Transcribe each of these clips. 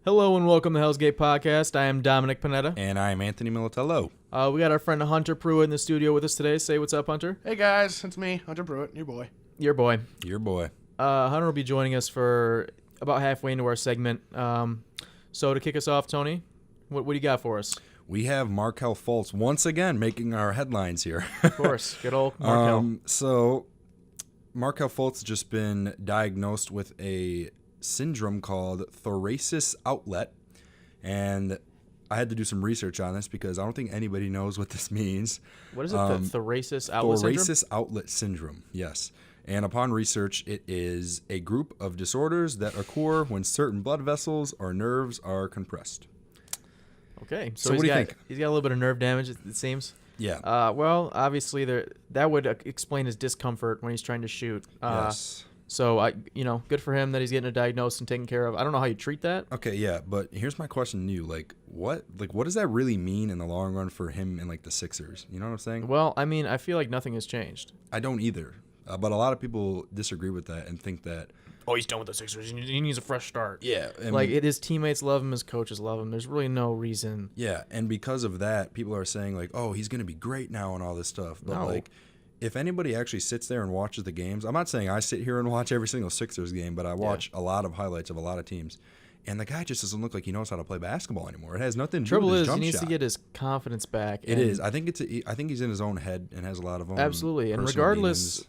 Hello and welcome to Hell's Gate Podcast. I am Dominick Panetta. And I am Anthony Militello. We got our friend Hunter Pruett in the studio with us today. Say what's up, Hunter. Hey guys, it's me, Hunter Pruett, your boy. Your boy. Your boy. Hunter will be joining us for about halfway into our segment. So to kick us off, Tony, what do you got for us? We have Markelle Fultz once again making our headlines here. Of course, good old Markelle. So Markelle Fultz has just been diagnosed with a syndrome called thoracic outlet, and I had to do some research on this because I don't think anybody knows what this means. What is it, the thoracic outlet syndrome? Thoracic outlet syndrome, yes. And upon research, it is a group of disorders that occur when certain blood vessels or nerves are compressed. Okay, so what do you think? He's got a little bit of nerve damage, it seems. Yeah. Well, obviously, that would explain his discomfort when he's trying to shoot. Yes. So, good for him that he's getting it diagnosed and taken care of. I don't know how you treat that. Okay, yeah, but here's my question to you. What does that really mean in the long run for him and, the Sixers? You know what I'm saying? Well, I feel like nothing has changed. I don't either. But a lot of people disagree with that and think that, oh, he's done with the Sixers. He needs a fresh start. yeah. His teammates love him, his coaches love him. There's really no reason. Yeah, and because of that, people are saying, oh, he's going to be great now and all this stuff. But, No. If anybody actually sits there and watches the games, I'm not saying I sit here and watch every single Sixers game, but I watch a lot of highlights of a lot of teams. And the guy just doesn't look like he knows how to play basketball anymore. It has nothing to do with his jump shot. He needs to get his confidence back. It is. I think he's in his own head and has a lot of own absolutely. And regardless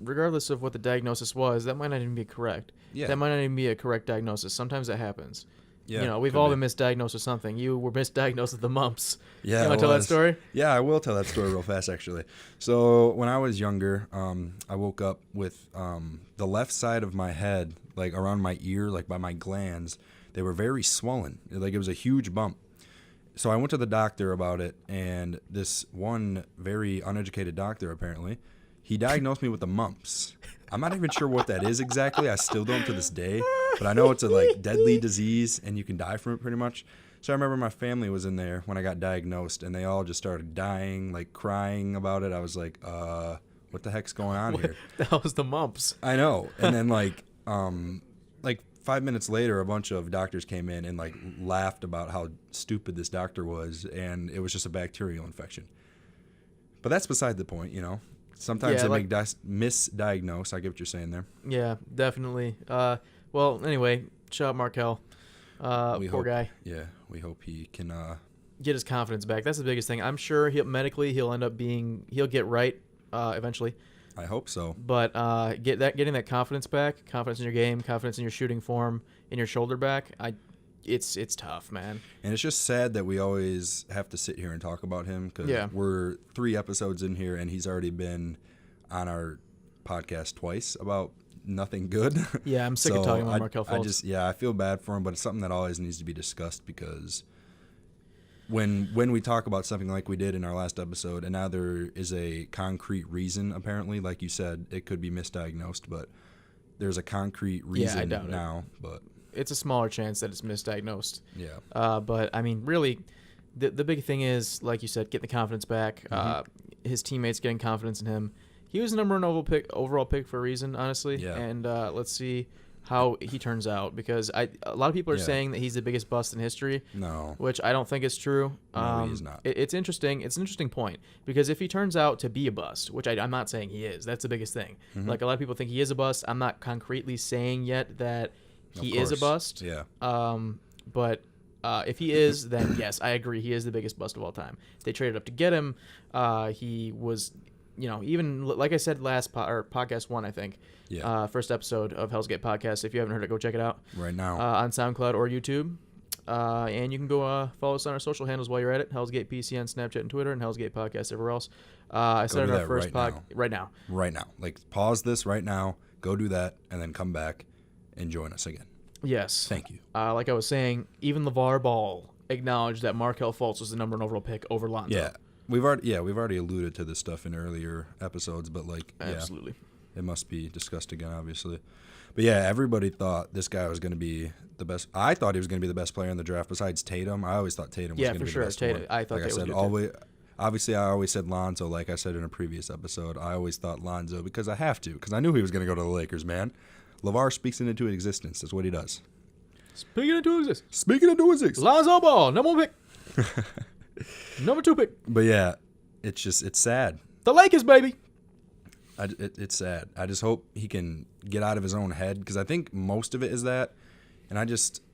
of what the diagnosis was, that might not even be correct. Yeah. That might not even be a correct diagnosis. Sometimes that happens. Yeah, we've all been misdiagnosed with something. You were misdiagnosed with the mumps. Yeah, you want to tell that story? Yeah, I will tell that story real fast, actually. So when I was younger, I woke up with the left side of my head, around my ear, by my glands, they were very swollen. It was a huge bump. So I went to the doctor about it, and this one very uneducated doctor, apparently, he diagnosed me with the mumps. I'm not even sure what that is exactly. I still don't to this day. But I know it's a deadly disease, and you can die from it pretty much. So I remember my family was in there when I got diagnosed, and they all just started dying, crying about it. I was like, what the heck's going on here? That was the mumps. I know. And then 5 minutes later, a bunch of doctors came in and laughed about how stupid this doctor was, and it was just a bacterial infection. But that's beside the point, Sometimes they misdiagnose. I get what you're saying there. Yeah, definitely. Well, anyway, shout out Markelle. Poor guy. Yeah, we hope he can get his confidence back. That's the biggest thing. I'm sure he'll end up he'll get right eventually. I hope so. But getting that confidence back, confidence in your game, confidence in your shooting form, in your shoulder back, it's tough, man. And it's just sad that we always have to sit here and talk about him because we're 3 episodes in here and he's already been on our podcast twice about nothing good. Yeah, I'm sick of talking about Markelle Fultz. I feel bad for him, but it's something that always needs to be discussed because when we talk about something like we did in our last episode, and now there is a concrete reason, apparently, like you said, it could be misdiagnosed, but there's a concrete reason now. But it's a smaller chance that it's misdiagnosed. Yeah. But really, the big thing is, like you said, getting the confidence back. His teammates getting confidence in him. He was the number 1 overall pick for a reason, honestly. Yeah. And let's see how he turns out because a lot of people are saying that he's the biggest bust in history. No. Which I don't think is true. No, he is not. It's interesting. It's an interesting point because if he turns out to be a bust, which I'm not saying he is, that's the biggest thing. A lot of people think he is a bust. I'm not concretely saying yet that he is a bust. Yeah. But if he is, then yes, I agree. He is the biggest bust of all time. They traded up to get him. He was, even like I said podcast 1, I think. Yeah. First episode of Hell's Gate Podcast. If you haven't heard it, go check it out right now on SoundCloud or YouTube. And you can go follow us on our social handles while you're at it. Hell's Gate PC on Snapchat and Twitter, and Hell's Gate Podcast everywhere else. I started our first right now. Right now. Pause this right now. Go do that, and then come back and join us again. Yes. Thank you. Like I was saying, even LeVar Ball acknowledged that Markelle Fultz was the number 1 overall pick over Lonzo. Yeah. We've already alluded to this stuff in earlier episodes, but absolutely. It must be discussed again, obviously. But yeah, everybody thought this guy was going to be the best. I thought he was going to be the best player in the draft besides Tatum. I always thought Tatum was going to be the best Tatum. one. I thought obviously, I always said Lonzo, like I said in a previous episode. I always thought Lonzo because I knew he was going to go to the Lakers, man. LeVar speaks it into existence. That's what he does. Speaking into existence. Speaking into existence. Lonzo Ball, number 1 pick. Number 2 pick. But yeah, it's sad. The Lakers, baby. It's sad. I just hope he can get out of his own head because I think most of it is that. And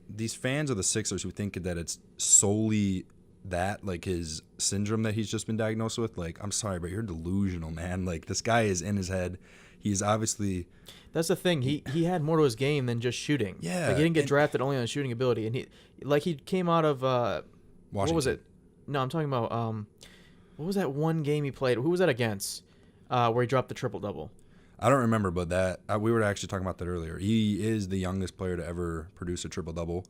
these fans of the Sixers who think that it's solely that, like his syndrome that he's just been diagnosed with, like, I'm sorry, but you're delusional, man. Like, this guy is in his head. He's obviously... That's the thing. He had more to his game than just shooting. Yeah. Like, he didn't get drafted only on shooting ability. And he came out of... Washington. What was it? No, I'm talking about... what was that one game he played? Who was that against? Where he dropped the triple-double. I don't remember, but we were actually talking about that earlier. He is the youngest player to ever produce a triple-double.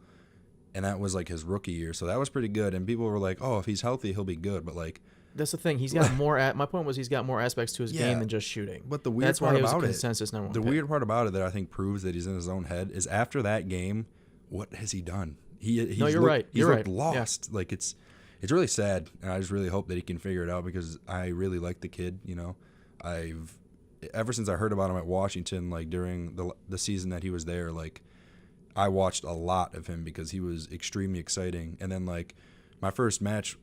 And that was like his rookie year, so that was pretty good. And people were like, "Oh, if he's healthy, he'll be good." But like, that's the thing. He's got more. My point was he's got more aspects to his game than just shooting. But the weird part about it, the weird part about it that I think proves that he's in his own head is after that game, what has he done? He's right. He's You're right. Lost. Yeah. Like it's really sad, and I just really hope that he can figure it out because I really like the kid. You know, ever since I heard about him at Washington, like during the season that he was there, like. I watched a lot of him because he was extremely exciting. And then, like, my first match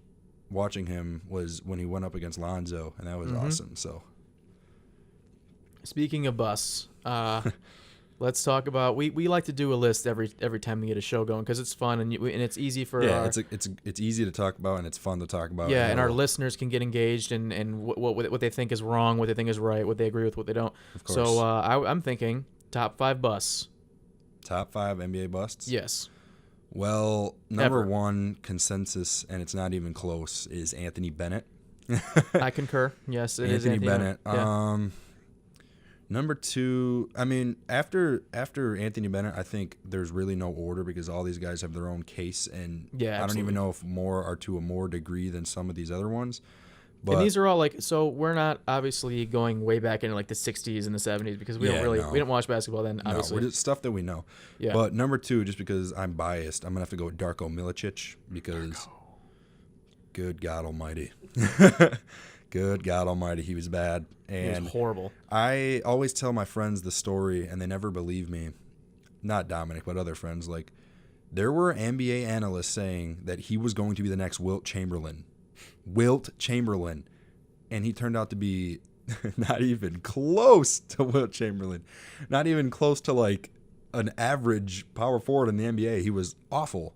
watching him was when he went up against Lonzo, and that was awesome. So, speaking of bus, let's talk about. We like to do a list every time we get a show going because it's fun and it's easy for. Yeah, it's easy to talk about and it's fun to talk about. Yeah, and our listeners can get engaged and what they think is wrong, what they think is right, what they agree with, what they don't. Of course. So I'm thinking top 5 busts. Top 5 NBA busts? Yes. Well, number 1 consensus, and it's not even close, is Anthony Bennett. I concur. Yes, it is Anthony Bennett. Yeah. Number 2, I mean, after Anthony Bennett, I think there's really no order because all these guys have their own case, and I don't even know if more are to a more degree than some of these other ones. But, and these are all like, so we're not obviously going way back into like the 60s and the 70s because we didn't watch basketball then, obviously. No, stuff that we know. Yeah. But number 2, just because I'm biased, I'm going to have to go with Darko Milicic because good God almighty. Good God almighty, he was bad. And he was horrible. I always tell my friends the story and they never believe me. Not Dominick, but other friends. Like, there were NBA analysts saying that he was going to be the next Wilt Chamberlain. And he turned out to be not even close to Wilt Chamberlain. Not even close to like an average power forward in the NBA. He was awful.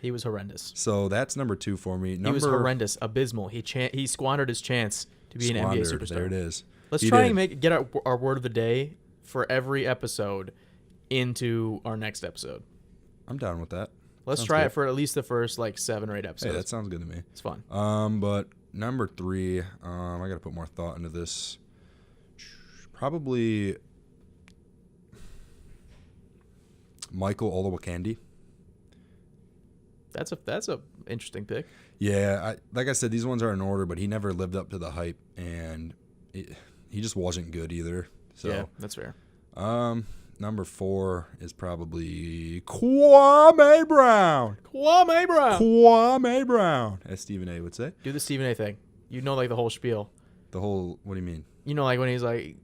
He was horrendous. So that's number 2 for me. He was horrendous, abysmal. He squandered his chance to be an NBA superstar. There it is. Let's try and get our word of the day for every episode into our next episode. I'm down with that. Let's try it for at least the first like 7 or 8 episodes. Hey, that sounds good to me. It's fun. But number 3, I got to put more thought into this. Probably Michael Olowokandi. That's a interesting pick. Yeah, like I said, these ones are in order, but he never lived up to the hype, and he just wasn't good either. So yeah, that's fair. Number 4 is probably Kwame Brown. Kwame Brown, as Stephen A. would say. Do the Stephen A. thing. You know, like the whole spiel. What do you mean? You know, like when he's like,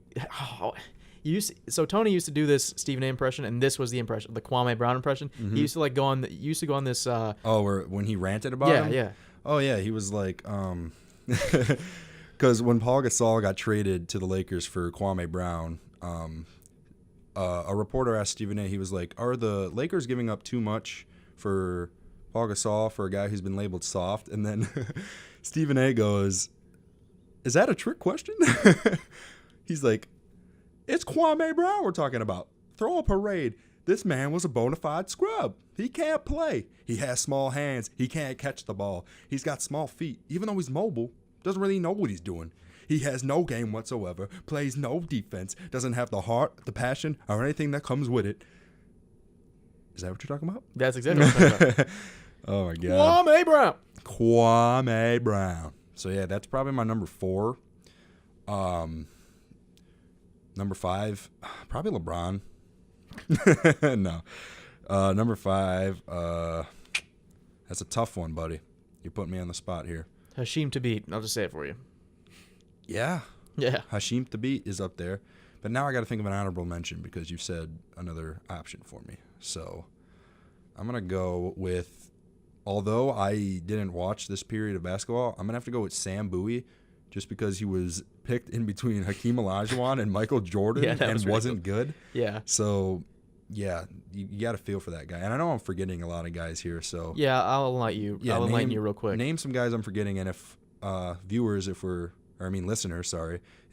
so Tony used to do this Stephen A. impression, and this was the impression, the Kwame Brown impression. Mm-hmm. He used to like go on this. When he ranted about him? Yeah. Oh yeah, he was like, because when Paul Gasol got traded to the Lakers for Kwame Brown, a reporter asked Stephen A. He was like, "Are the Lakers giving up too much for Paul Gasol for a guy who's been labeled soft?" And then Stephen A. goes, "Is that a trick question?" He's like, "It's Kwame Brown we're talking about. Throw a parade. This man was a bona fide scrub. He can't play. He has small hands. He can't catch the ball. He's got small feet. Even though he's mobile, doesn't really know what he's doing. He has no game whatsoever, plays no defense, doesn't have the heart, the passion, or anything that comes with it." Is that what you're talking about? That's exactly what I'm talking about. Oh, my God. Kwame Brown. So, yeah, that's probably my number 4. Number 5, probably LeBron. No. Number 5, that's a tough one, buddy. You're putting me on the spot here. Hasheem Thabit. I'll just say it for you. Yeah. Yeah. Hasheem Thabit is up there. But now I got to think of an honorable mention because you said another option for me. So I'm going to go with, although I didn't watch this period of basketball, I'm going to have to go with Sam Bowie just because he was picked in between Hakeem Olajuwon and Michael Jordan and wasn't good. Yeah. So, yeah, you got to feel for that guy. And I know I'm forgetting a lot of guys here. So yeah, I'll enlighten you. I'll enlighten you real quick. Name some guys I'm forgetting, and if listeners,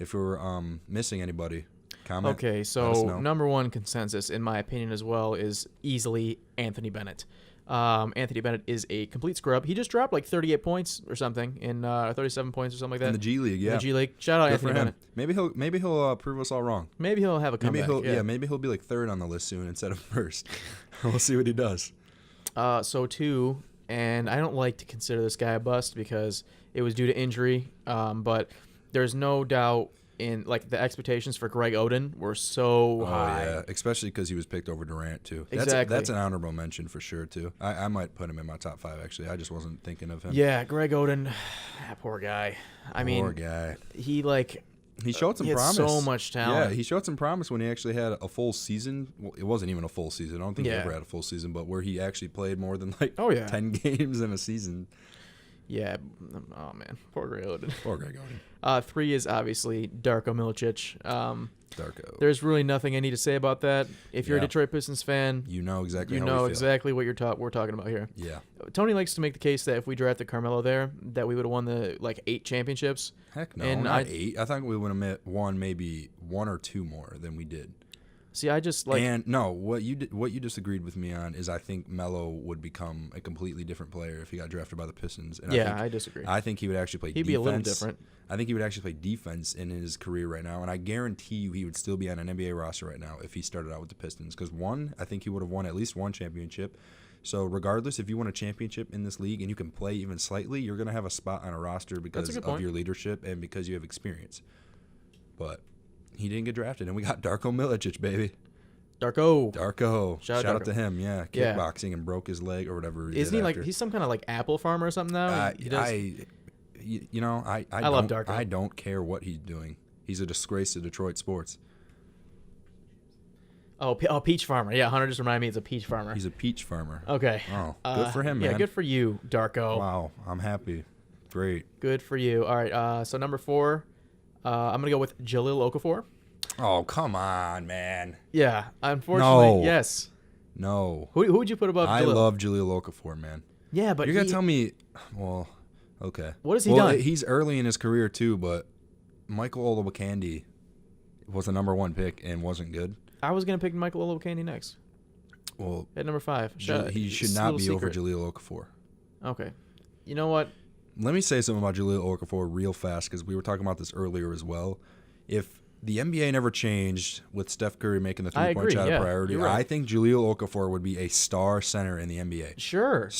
if we're missing anybody, comment. Okay, so number one consensus, in my opinion as well, is easily Anthony Bennett. Anthony Bennett is a complete scrub. He just dropped like 38 points or something 37 points or something like that. In the G League, yeah. In the G League. Shout out Anthony Bennett. Maybe he'll prove us all wrong. Maybe he'll have a comeback. Maybe he'll be like third on the list soon instead of first. We'll see what he does. So two, and I don't like to consider this guy a bust because it was due to injury, but there's no doubt in like the expectations for Greg Oden were so high. Yeah, especially because he was picked over Durant too. Exactly. That's an honorable mention for sure too. I might put him in my top 5 actually. I just wasn't thinking of him. Yeah, Greg Oden, that poor guy. Poor guy. He showed some he had promise. So much talent. Yeah, he showed some promise when he actually had a full season. Well, it wasn't even a full season. I don't think he ever had a full season, but where he actually played more than 10 games in a season. Yeah. Oh, man. Poor Greg Oden. Poor Greg Oden. 3 is obviously Darko Milicic. Darko. There's really nothing I need to say about that. If you're a Detroit Pistons fan, you know exactly what we're talking about here. Yeah. Tony likes to make the case that if we drafted Carmelo there, that we would have won the 8 championships. Heck no, not 8. I thought we would have won maybe 1 or 2 more than we did. See, I just what you disagreed with me on is I think Melo would become a completely different player if he got drafted by the Pistons. And I disagree. I think he would actually play defense. He'd be a little different. I think he would actually play defense in his career right now, and I guarantee you he would still be on an NBA roster right now if he started out with the Pistons. Because I think he would have won at least 1 championship. So regardless, if you won a championship in this league and you can play even slightly, you're going to have a spot on a roster because of your leadership and because you have experience. But he didn't get drafted, and we got Darko Milicic, baby. Darko. Shout out to him. Yeah, kickboxing and broke his leg or whatever. Isn't he he's some kind of apple farmer or something now? He does. I love Darko. I don't care what he's doing. He's a disgrace to Detroit sports. Oh, peach farmer. Yeah, Hunter just reminded me it's a peach farmer. He's a peach farmer. Okay. Oh, good for him, man. Yeah, good for you, Darko. Wow, I'm happy. Great. Good for you. All right, so number 4, I'm going to go with Jahlil Okafor. Oh, come on, man. Yeah, unfortunately, no. Yes. No. Who would you put above Jahlil? I love Jahlil Okafor, man. Yeah, but you're going to tell me, well, okay. What has he done? He's early in his career, too, but Michael Olowokandi was the number 1 pick and wasn't good. I was going to pick Michael Olowokandi next. Well, at number 5. He should not be over Jahlil Okafor. Okay. You know what? Let me say something about Jahlil Okafor real fast because we were talking about this earlier as well. If the NBA never changed with Steph Curry making the 3-point shot a priority, right. I think Jahlil Okafor would be a star center in the NBA. Sure.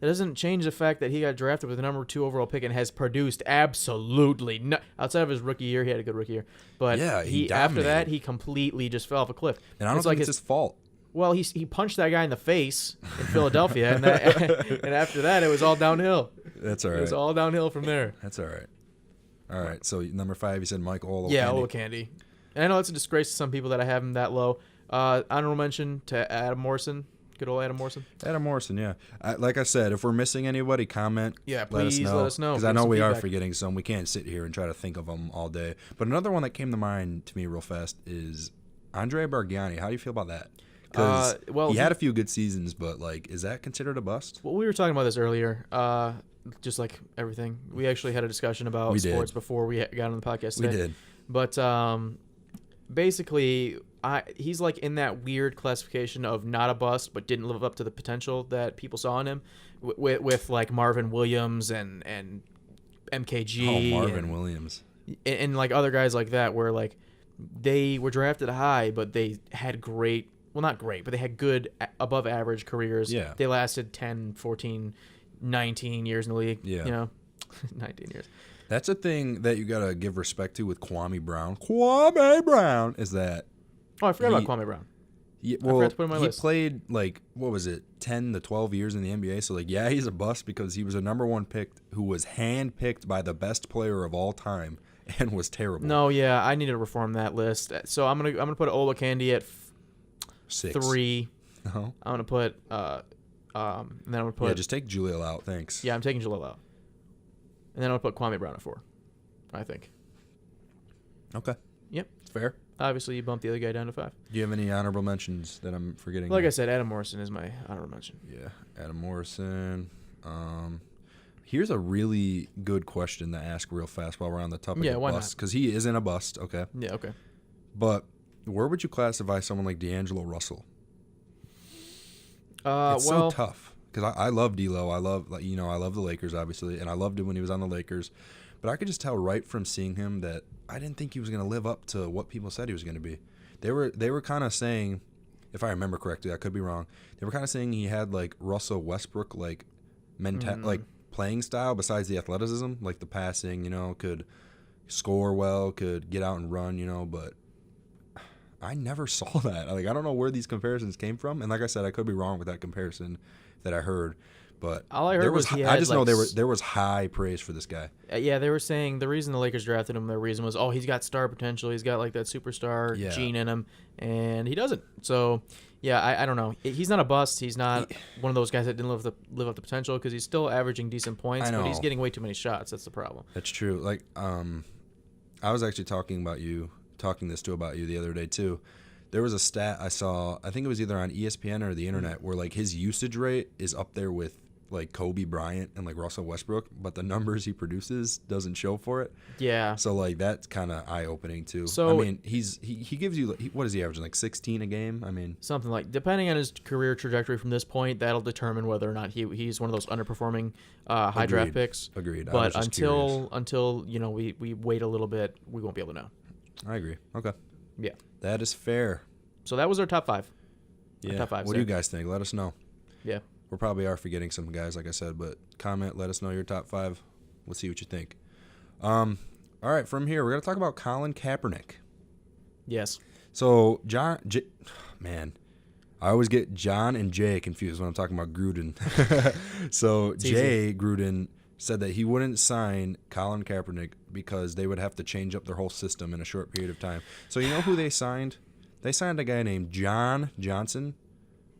That doesn't change the fact that he got drafted with the number 2 overall pick and has produced absolutely no. Outside of his rookie year, he had a good rookie year, but after that he completely just fell off a cliff. And I don't think it's his fault. Well, he punched that guy in the face in Philadelphia, and after that it was all downhill. That's all right. It was all downhill from there. That's all right. All right. So number 5, you said Michael Olowokandi. Yeah, Olowokandi. And I know it's a disgrace to some people that I have him that low. Honorable mention to Adam Morrison. Good old Adam Morrison. Adam Morrison, yeah. Like I said, if we're missing anybody, comment. Yeah, please let us know. Because I know we are forgetting some. We can't sit here and try to think of them all day. But another one that came to mind to me real fast is Andre Bargnani. How do you feel about that? Because he had a few good seasons, but is that considered a bust? Well, we were talking about this earlier. Just like everything, we actually had a discussion about sports before we got on the podcast today. We did. But basically, he's in that weird classification of not a bust, but didn't live up to the potential that people saw in him, with Marvin Williams and MKG. Oh, Marvin Williams. And other guys like that, where they were drafted high, but they had great. Well, not great, but they had good above average careers. Yeah. They lasted 10, 14, 19 years in the league. Yeah. 19 years. That's a thing that you got to give respect to with Kwame Brown. Kwame Brown is that. Oh, I forgot about Kwame Brown. Yeah, well, I forgot to put him on my list. He played, 10 to 12 years in the NBA. So, he's a bust because he was a number 1 pick who was handpicked by the best player of all time and was terrible. No, yeah, I need to reform that list. So I'm gonna put Olowokandi at 6. 3. No. I'm gonna put and then I'm gonna put. Yeah, just take Julio out. Thanks. Yeah, I'm taking Jalil out, and then I'll put Kwame Brown at 4. I think. Okay. Yep. It's fair. Obviously, you bump the other guy down to 5. Do you have any honorable mentions that I'm forgetting? Like I said, Adam Morrison is my honorable mention. Yeah, Adam Morrison. Here's a really good question to ask real fast while we're on the topic of bust. Because he isn't a bust, okay? Yeah, okay. But where would you classify someone like D'Angelo Russell? It's so tough. Because I love D'Lo. I love the Lakers, obviously. And I loved him when he was on the Lakers. But I could just tell right from seeing him that I didn't think he was going to live up to what people said he was going to be. They were kind of saying, if I remember correctly, I could be wrong. They were kind of saying he had like Russell Westbrook like like playing style besides the athleticism, like the passing, could score well, could get out and run, but I never saw that. Like I don't know where these comparisons came from, and like I said, I could be wrong with that comparison that I heard. But all I heard was I just know there was high praise for this guy. Yeah, they were saying the reason the Lakers drafted him, their reason was, he's got star potential. He's got like that superstar gene in him, and he doesn't. So, yeah, I don't know. He's not a bust. He's not one of those guys that didn't live up to potential because he's still averaging decent points, but he's getting way too many shots. That's the problem. That's true. Like, I was actually talking about you the other day too. There was a stat I saw. I think it was either on ESPN or the internet where like his usage rate is up there with like Kobe Bryant and like Russell Westbrook, but the numbers he produces doesn't show for it. Yeah. So like that's kind of eye-opening too. So I mean, he gives you what is he averaging, like 16 a game? I mean, something like, depending on his career trajectory from this point, that'll determine whether or not he's one of those underperforming high draft picks. Agreed. But until we wait a little bit, we won't be able to know. I agree. Okay. Yeah. That is fair. So that was our top 5. Yeah. Top 5. What do you guys think? Let us know. Yeah. We probably are forgetting some guys, like I said, but comment, let us know your top 5. We'll see what you think. All right, from here, we're going to talk about Colin Kaepernick. Yes. So, man, I always get John and Jay confused when I'm talking about Gruden. So, Jay Gruden said that he wouldn't sign Colin Kaepernick because they would have to change up their whole system in a short period of time. So, you know who they signed? They signed a guy named John Johnson.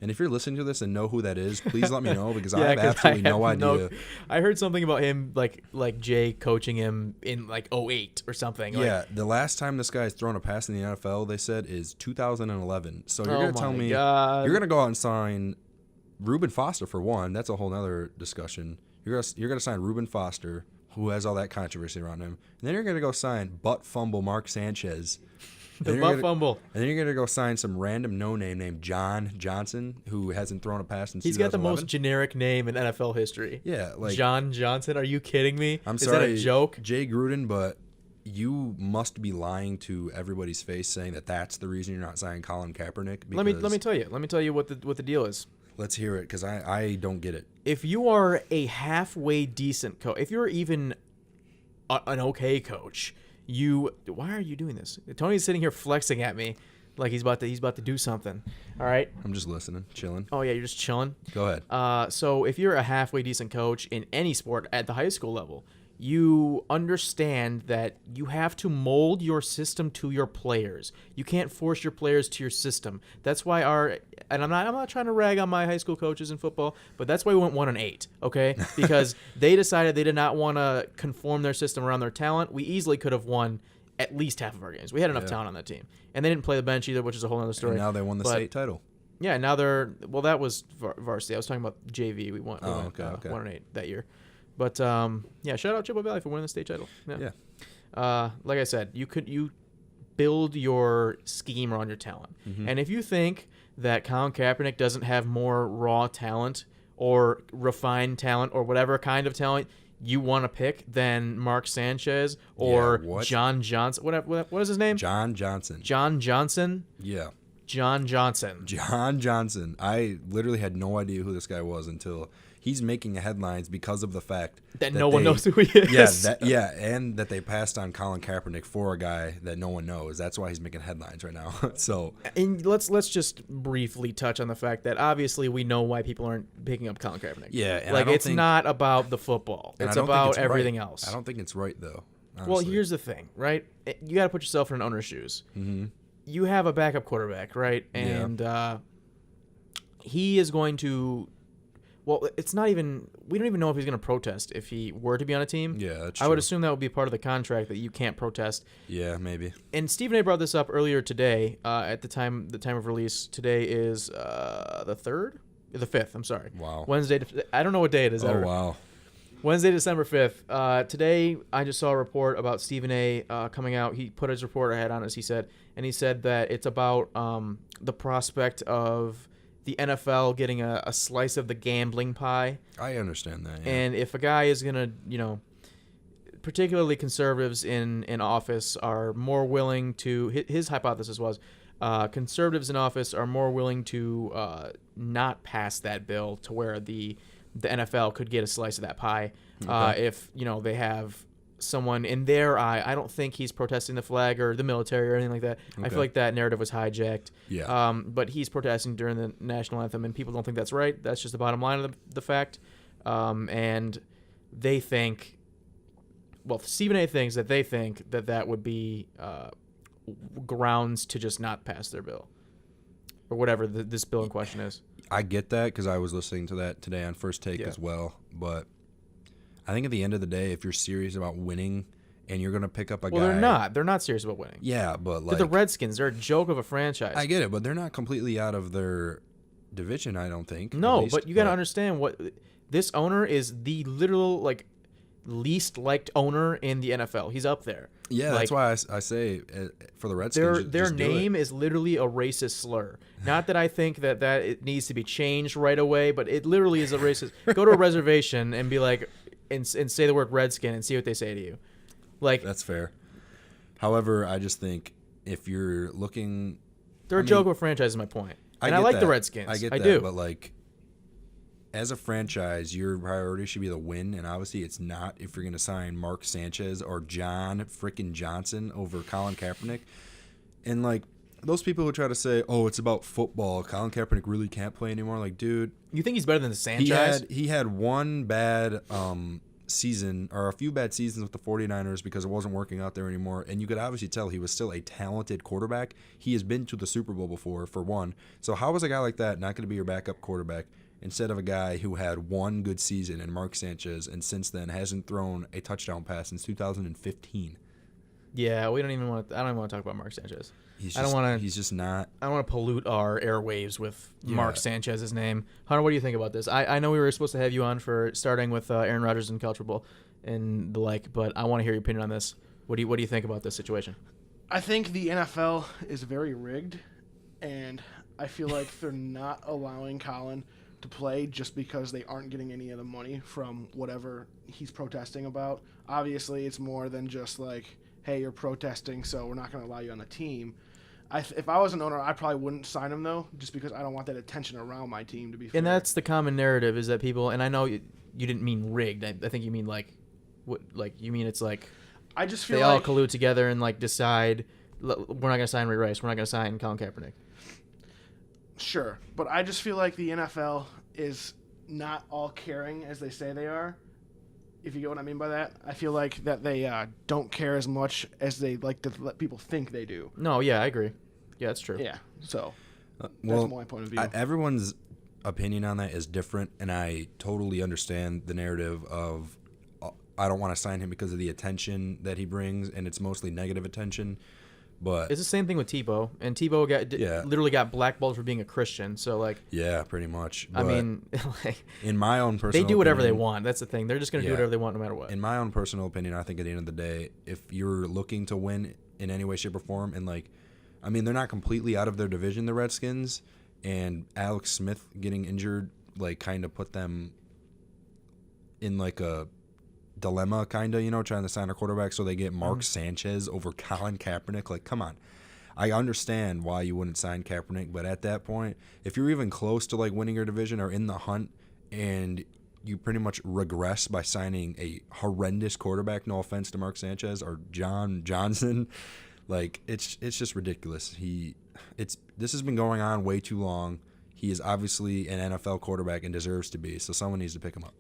And if you're listening to this and know who that is, please let me know because I have absolutely no idea. I heard something about him, like Jay coaching him in like 2008 or something. Yeah, the last time this guy's thrown a pass in the NFL, they said, is 2011. So you're going to tell me you're going to go out and sign Reuben Foster for one. That's a whole other discussion. You're going to sign Reuben Foster, who has all that controversy around him. And then you're going to go sign butt fumble Mark Sanchez. Fumble. And then you're going to go sign some random no-name named John Johnson, who hasn't thrown a pass since 2011. He's got the most generic name in NFL history. Yeah. like John Johnson. Are you kidding me? I'm Is sorry, that a joke? Jay Gruden, but you must be lying to everybody's face saying that that's the reason you're not signing Colin Kaepernick. Let me tell you. Let me tell you what the deal is. Let's hear it because I don't get it. If you are a halfway decent coach, if you're even an okay coach, why are you doing this? Tony's sitting here flexing at me like he's about to do something. All right. I'm just listening, chilling. Oh yeah, you're just chilling. Go ahead. So if you're a halfway decent coach in any sport at the high school level, you understand that you have to mold your system to your players. You can't force your players to your system. That's why and I'm not trying to rag on my high school coaches in football, but that's why we went 1-8, okay? Because they decided they did not want to conform their system around their talent. We easily could have won at least half of our games. We had enough talent on that team. And they didn't play the bench either, which is a whole other story. And now they won the state title. Yeah, now that was varsity. I was talking about JV. We went 1-8 that year. But shout out Chippewa Valley for winning the state title. Yeah. Like I said, you build your scheme around your talent. Mm-hmm. And if you think that Colin Kaepernick doesn't have more raw talent or refined talent or whatever kind of talent you want to pick than Mark Sanchez or John Johnson, what is his name? John Johnson. John Johnson? Yeah. John Johnson. John Johnson. I literally had no idea who this guy was until he's making headlines because of the fact that no one knows who he is. And that they passed on Colin Kaepernick for a guy that no one knows. That's why he's making headlines right now. So, and let's just briefly touch on the fact that obviously we know why people aren't picking up Colin Kaepernick. Yeah, and like it's not about the football. It's about everything else. I don't think it's right though. Honestly. Well, here's the thing, right? You got to put yourself in an owner's shoes. Mm-hmm. You have a backup quarterback, right? And he is going to. Well, it's not even. We don't even know if he's going to protest if he were to be on a team. Yeah, that's I true. would assume that would be part of the contract that you can't protest. Yeah, maybe. And Stephen A. brought this up earlier today. At the time of release, today is the 5th. I'm sorry. Wow. Wednesday. I don't know what day it is. Oh wow. Wednesday, December 5th. Today, I just saw a report about Stephen A. Coming out. He put his report ahead on, as he said, and he said that it's about the prospect of the NFL getting a slice of the gambling pie. I understand that. Yeah. And if a guy is going to, particularly conservatives in office are more willing to, his hypothesis was, conservatives in office are more willing to not pass that bill to where the NFL could get a slice of that pie. Okay. If, they have someone in their eye, I don't think he's protesting the flag or the military or anything like that. Okay. I feel like that narrative was hijacked. Yeah. But he's protesting during the national anthem, and people don't think that's right. That's just the bottom line of the fact. And they think, Stephen A. thinks that they think that would be grounds to just not pass their bill or whatever this bill in question is. I get that because I was listening to that today on First Take as well. But I think at the end of the day, if you're serious about winning and you're going to pick up a guy... Well, they're not. They're not serious about winning. Yeah, but like... They're the Redskins. They're a joke of a franchise. I get it, but they're not completely out of their division, I don't think. No, but you got to understand what... This owner is the literal, least liked owner in the NFL. He's up there. Yeah, that's why I say for the Redskins, their name is literally a racist slur. Not that I think that it needs to be changed right away, but it literally is a racist. Go to a reservation and be like... And say the word Redskin and see what they say to you. That's fair. However, I just think if you're looking... They're a joke of a franchise is my point. And I like the Redskins. I get I that, do. But as a franchise, your priority should be the win, and obviously it's not if you're going to sign Mark Sanchez or John frickin' Johnson over Colin Kaepernick. And those people who try to say, "Oh, it's about football. Colin Kaepernick really can't play anymore." Dude, you think he's better than the Sanchez? He had one bad season or a few bad seasons with the 49ers because it wasn't working out there anymore, and you could obviously tell he was still a talented quarterback. He has been to the Super Bowl before, for one. So how is a guy like that not going to be your backup quarterback instead of a guy who had one good season in Mark Sanchez and since then hasn't thrown a touchdown pass since 2015? Yeah, we don't even want to. I don't even want to talk about Mark Sanchez. He's just not. I don't want to pollute our airwaves with Mark Sanchez's name. Hunter, what do you think about this? I know we were supposed to have you on for starting with Aaron Rodgers and college football and the like, but I want to hear your opinion on this. What do you think about this situation? I think the NFL is very rigged, and I feel like they're not allowing Colin to play just because they aren't getting any of the money from whatever he's protesting about. Obviously, it's more than just hey, you're protesting, so we're not going to allow you on the team. If I was an owner, I probably wouldn't sign him, though, just because I don't want that attention around my team, to be fair. And that's the common narrative is that people, and I know you didn't mean rigged. I think you mean you mean it's I just feel they all collude together and decide we're not going to sign Ray Rice, we're not going to sign Colin Kaepernick. Sure, but I just feel like the NFL is not all caring as they say they are. If you get what I mean by that, I feel like that they don't care as much as they like to let people think they do. No, yeah, I agree. Yeah, that's true. Yeah, so that's my point of view. Everyone's opinion on that is different, and I totally understand the narrative of I don't want to sign him because of the attention that he brings, and it's mostly negative attention. But it's the same thing with Tebow, and Tebow literally got blackballed for being a Christian. So yeah, pretty much. But I mean, in my own personal, they do whatever opinion, they want. That's the thing. They're just going to do whatever they want, no matter what. In my own personal opinion, I think at the end of the day, if you're looking to win in any way, shape, or form, and I mean, they're not completely out of their division, the Redskins, and Alex Smith getting injured, kind of put them in a dilemma, kind of, trying to sign a quarterback so they get Mark Sanchez over Colin Kaepernick. Come on. I understand why you wouldn't sign Kaepernick, but at that point, if you're even close to winning your division or in the hunt and you pretty much regress by signing a horrendous quarterback, no offense to Mark Sanchez or John Johnson, it's just ridiculous. This has been going on way too long. He is obviously an NFL quarterback and deserves to be, so someone needs to pick him up.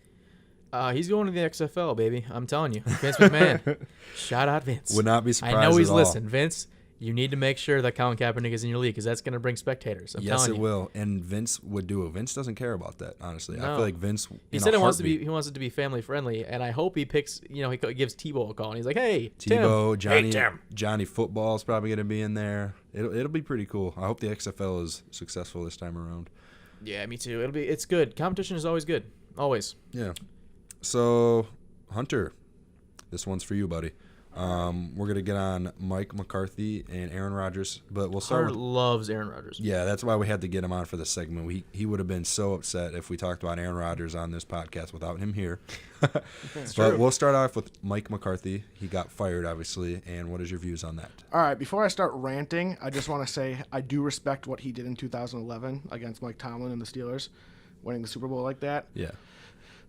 He's going to the XFL, baby. I'm telling you. Vince McMahon. Shout out Vince. Would not be surprised I know he's at all. listening. Vince, you need to make sure that Colin Kaepernick is in your league because that's going to bring spectators. I'm yes, telling it you. will. And Vince would do it. Vince doesn't care about that, honestly. No. I feel like Vince. He said he wants it to be family friendly, and I hope he picks. He gives Tebow a call, and he's like, "Hey, Tebow, Tim. Johnny, Johnny Football is probably going to be in there. It'll be pretty cool. I hope the XFL is successful this time around. Yeah, me too. It's good. Competition is always good. Always. Yeah. So, Hunter, this one's for you, buddy. We're going to get on Mike McCarthy and Aaron Rodgers, but we'll start Hunter loves Aaron Rodgers. Yeah, that's why we had to get him on for this segment. He would have been so upset if we talked about Aaron Rodgers on this podcast without him here. But we'll start off with Mike McCarthy. He got fired, obviously, and what is your views on that? All right, before I start ranting, I just want to say I do respect what he did in 2011 against Mike Tomlin and the Steelers, winning the Super Bowl like that. Yeah.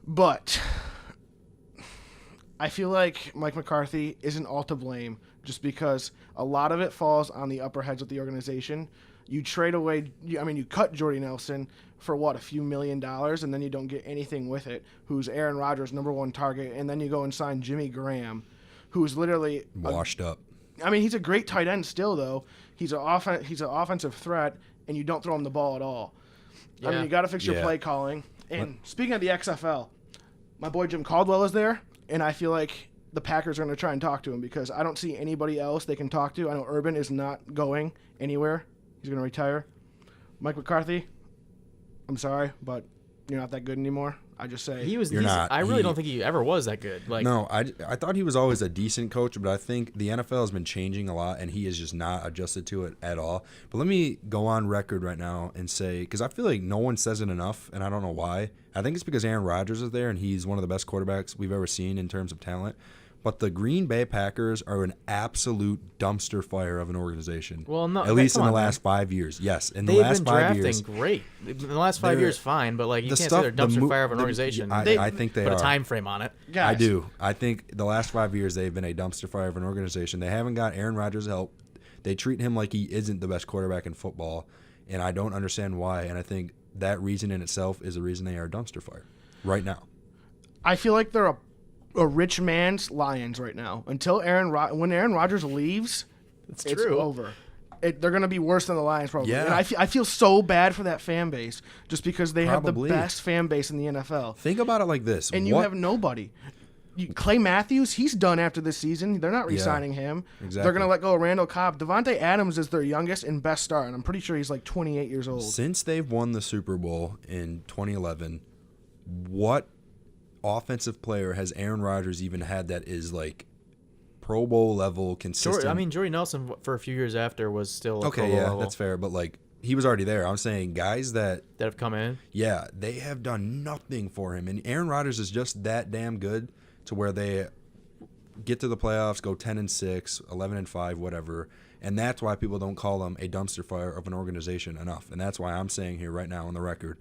But I feel like Mike McCarthy isn't all to blame just because a lot of it falls on the upper heads of the organization. You trade away, you cut Jordy Nelson for a few $1 million, and then you don't get anything with it, who's Aaron Rodgers' #1 target, and then you go and sign Jimmy Graham, who's literally washed up. He's a great tight end still, though. He's an offensive threat, and you don't throw him the ball at all. Yeah. You got to fix your play calling. And speaking of the XFL, my boy Jim Caldwell is there. And I feel like the Packers are going to try and talk to him because I don't see anybody else they can talk to. I know Urban is not going anywhere. He's going to retire. Mike McCarthy, I'm sorry, but you're not that good anymore. I just say I really don't think he ever was that good. No, I thought he was always a decent coach, but I think the NFL has been changing a lot, and he is just not adjusted to it at all. But let me go on record right now and say, because I feel like no one says it enough, and I don't know why. I think it's because Aaron Rodgers is there, and he's one of the best quarterbacks we've ever seen in terms of talent. But the Green Bay Packers are an absolute dumpster fire of an organization. Well, no, at least in the last 5 years. Yes, in the last 5 years, they've been drafting great. In the last 5 years, fine, but you can't say they're a dumpster fire of an organization. I think they put are. a time frame on it. Guys. I do. I think the last 5 years they've been a dumpster fire of an organization. They haven't got Aaron Rodgers' help. They treat him like he isn't the best quarterback in football, and I don't understand why. And I think that reason in itself is the reason they are a dumpster fire right now. I feel like they're a rich man's Lions right now. Until when Aaron Rodgers leaves, it's over. They're going to be worse than the Lions probably. Yeah. And I feel so bad for that fan base just because they have the Probably. best fan base in the NFL. Think about it like this. And you have nobody. Clay Matthews, he's done after this season. They're not re-signing him. Exactly. They're going to let go of Randall Cobb. Devontae Adams is their youngest and best star, and I'm pretty sure he's 28 years old. Since they've won the Super Bowl in 2011, what offensive player has Aaron Rodgers even had that is Pro Bowl level consistent? Jordy Nelson for a few years after was still a Pro Bowl level. That's fair, but he was already there. I'm saying guys that have come in. Yeah, they have done nothing for him, and Aaron Rodgers is just that damn good to where they get to the playoffs, go 10-6, 11-5, whatever, and that's why people don't call them a dumpster fire of an organization enough, and that's why I'm saying here right now on the record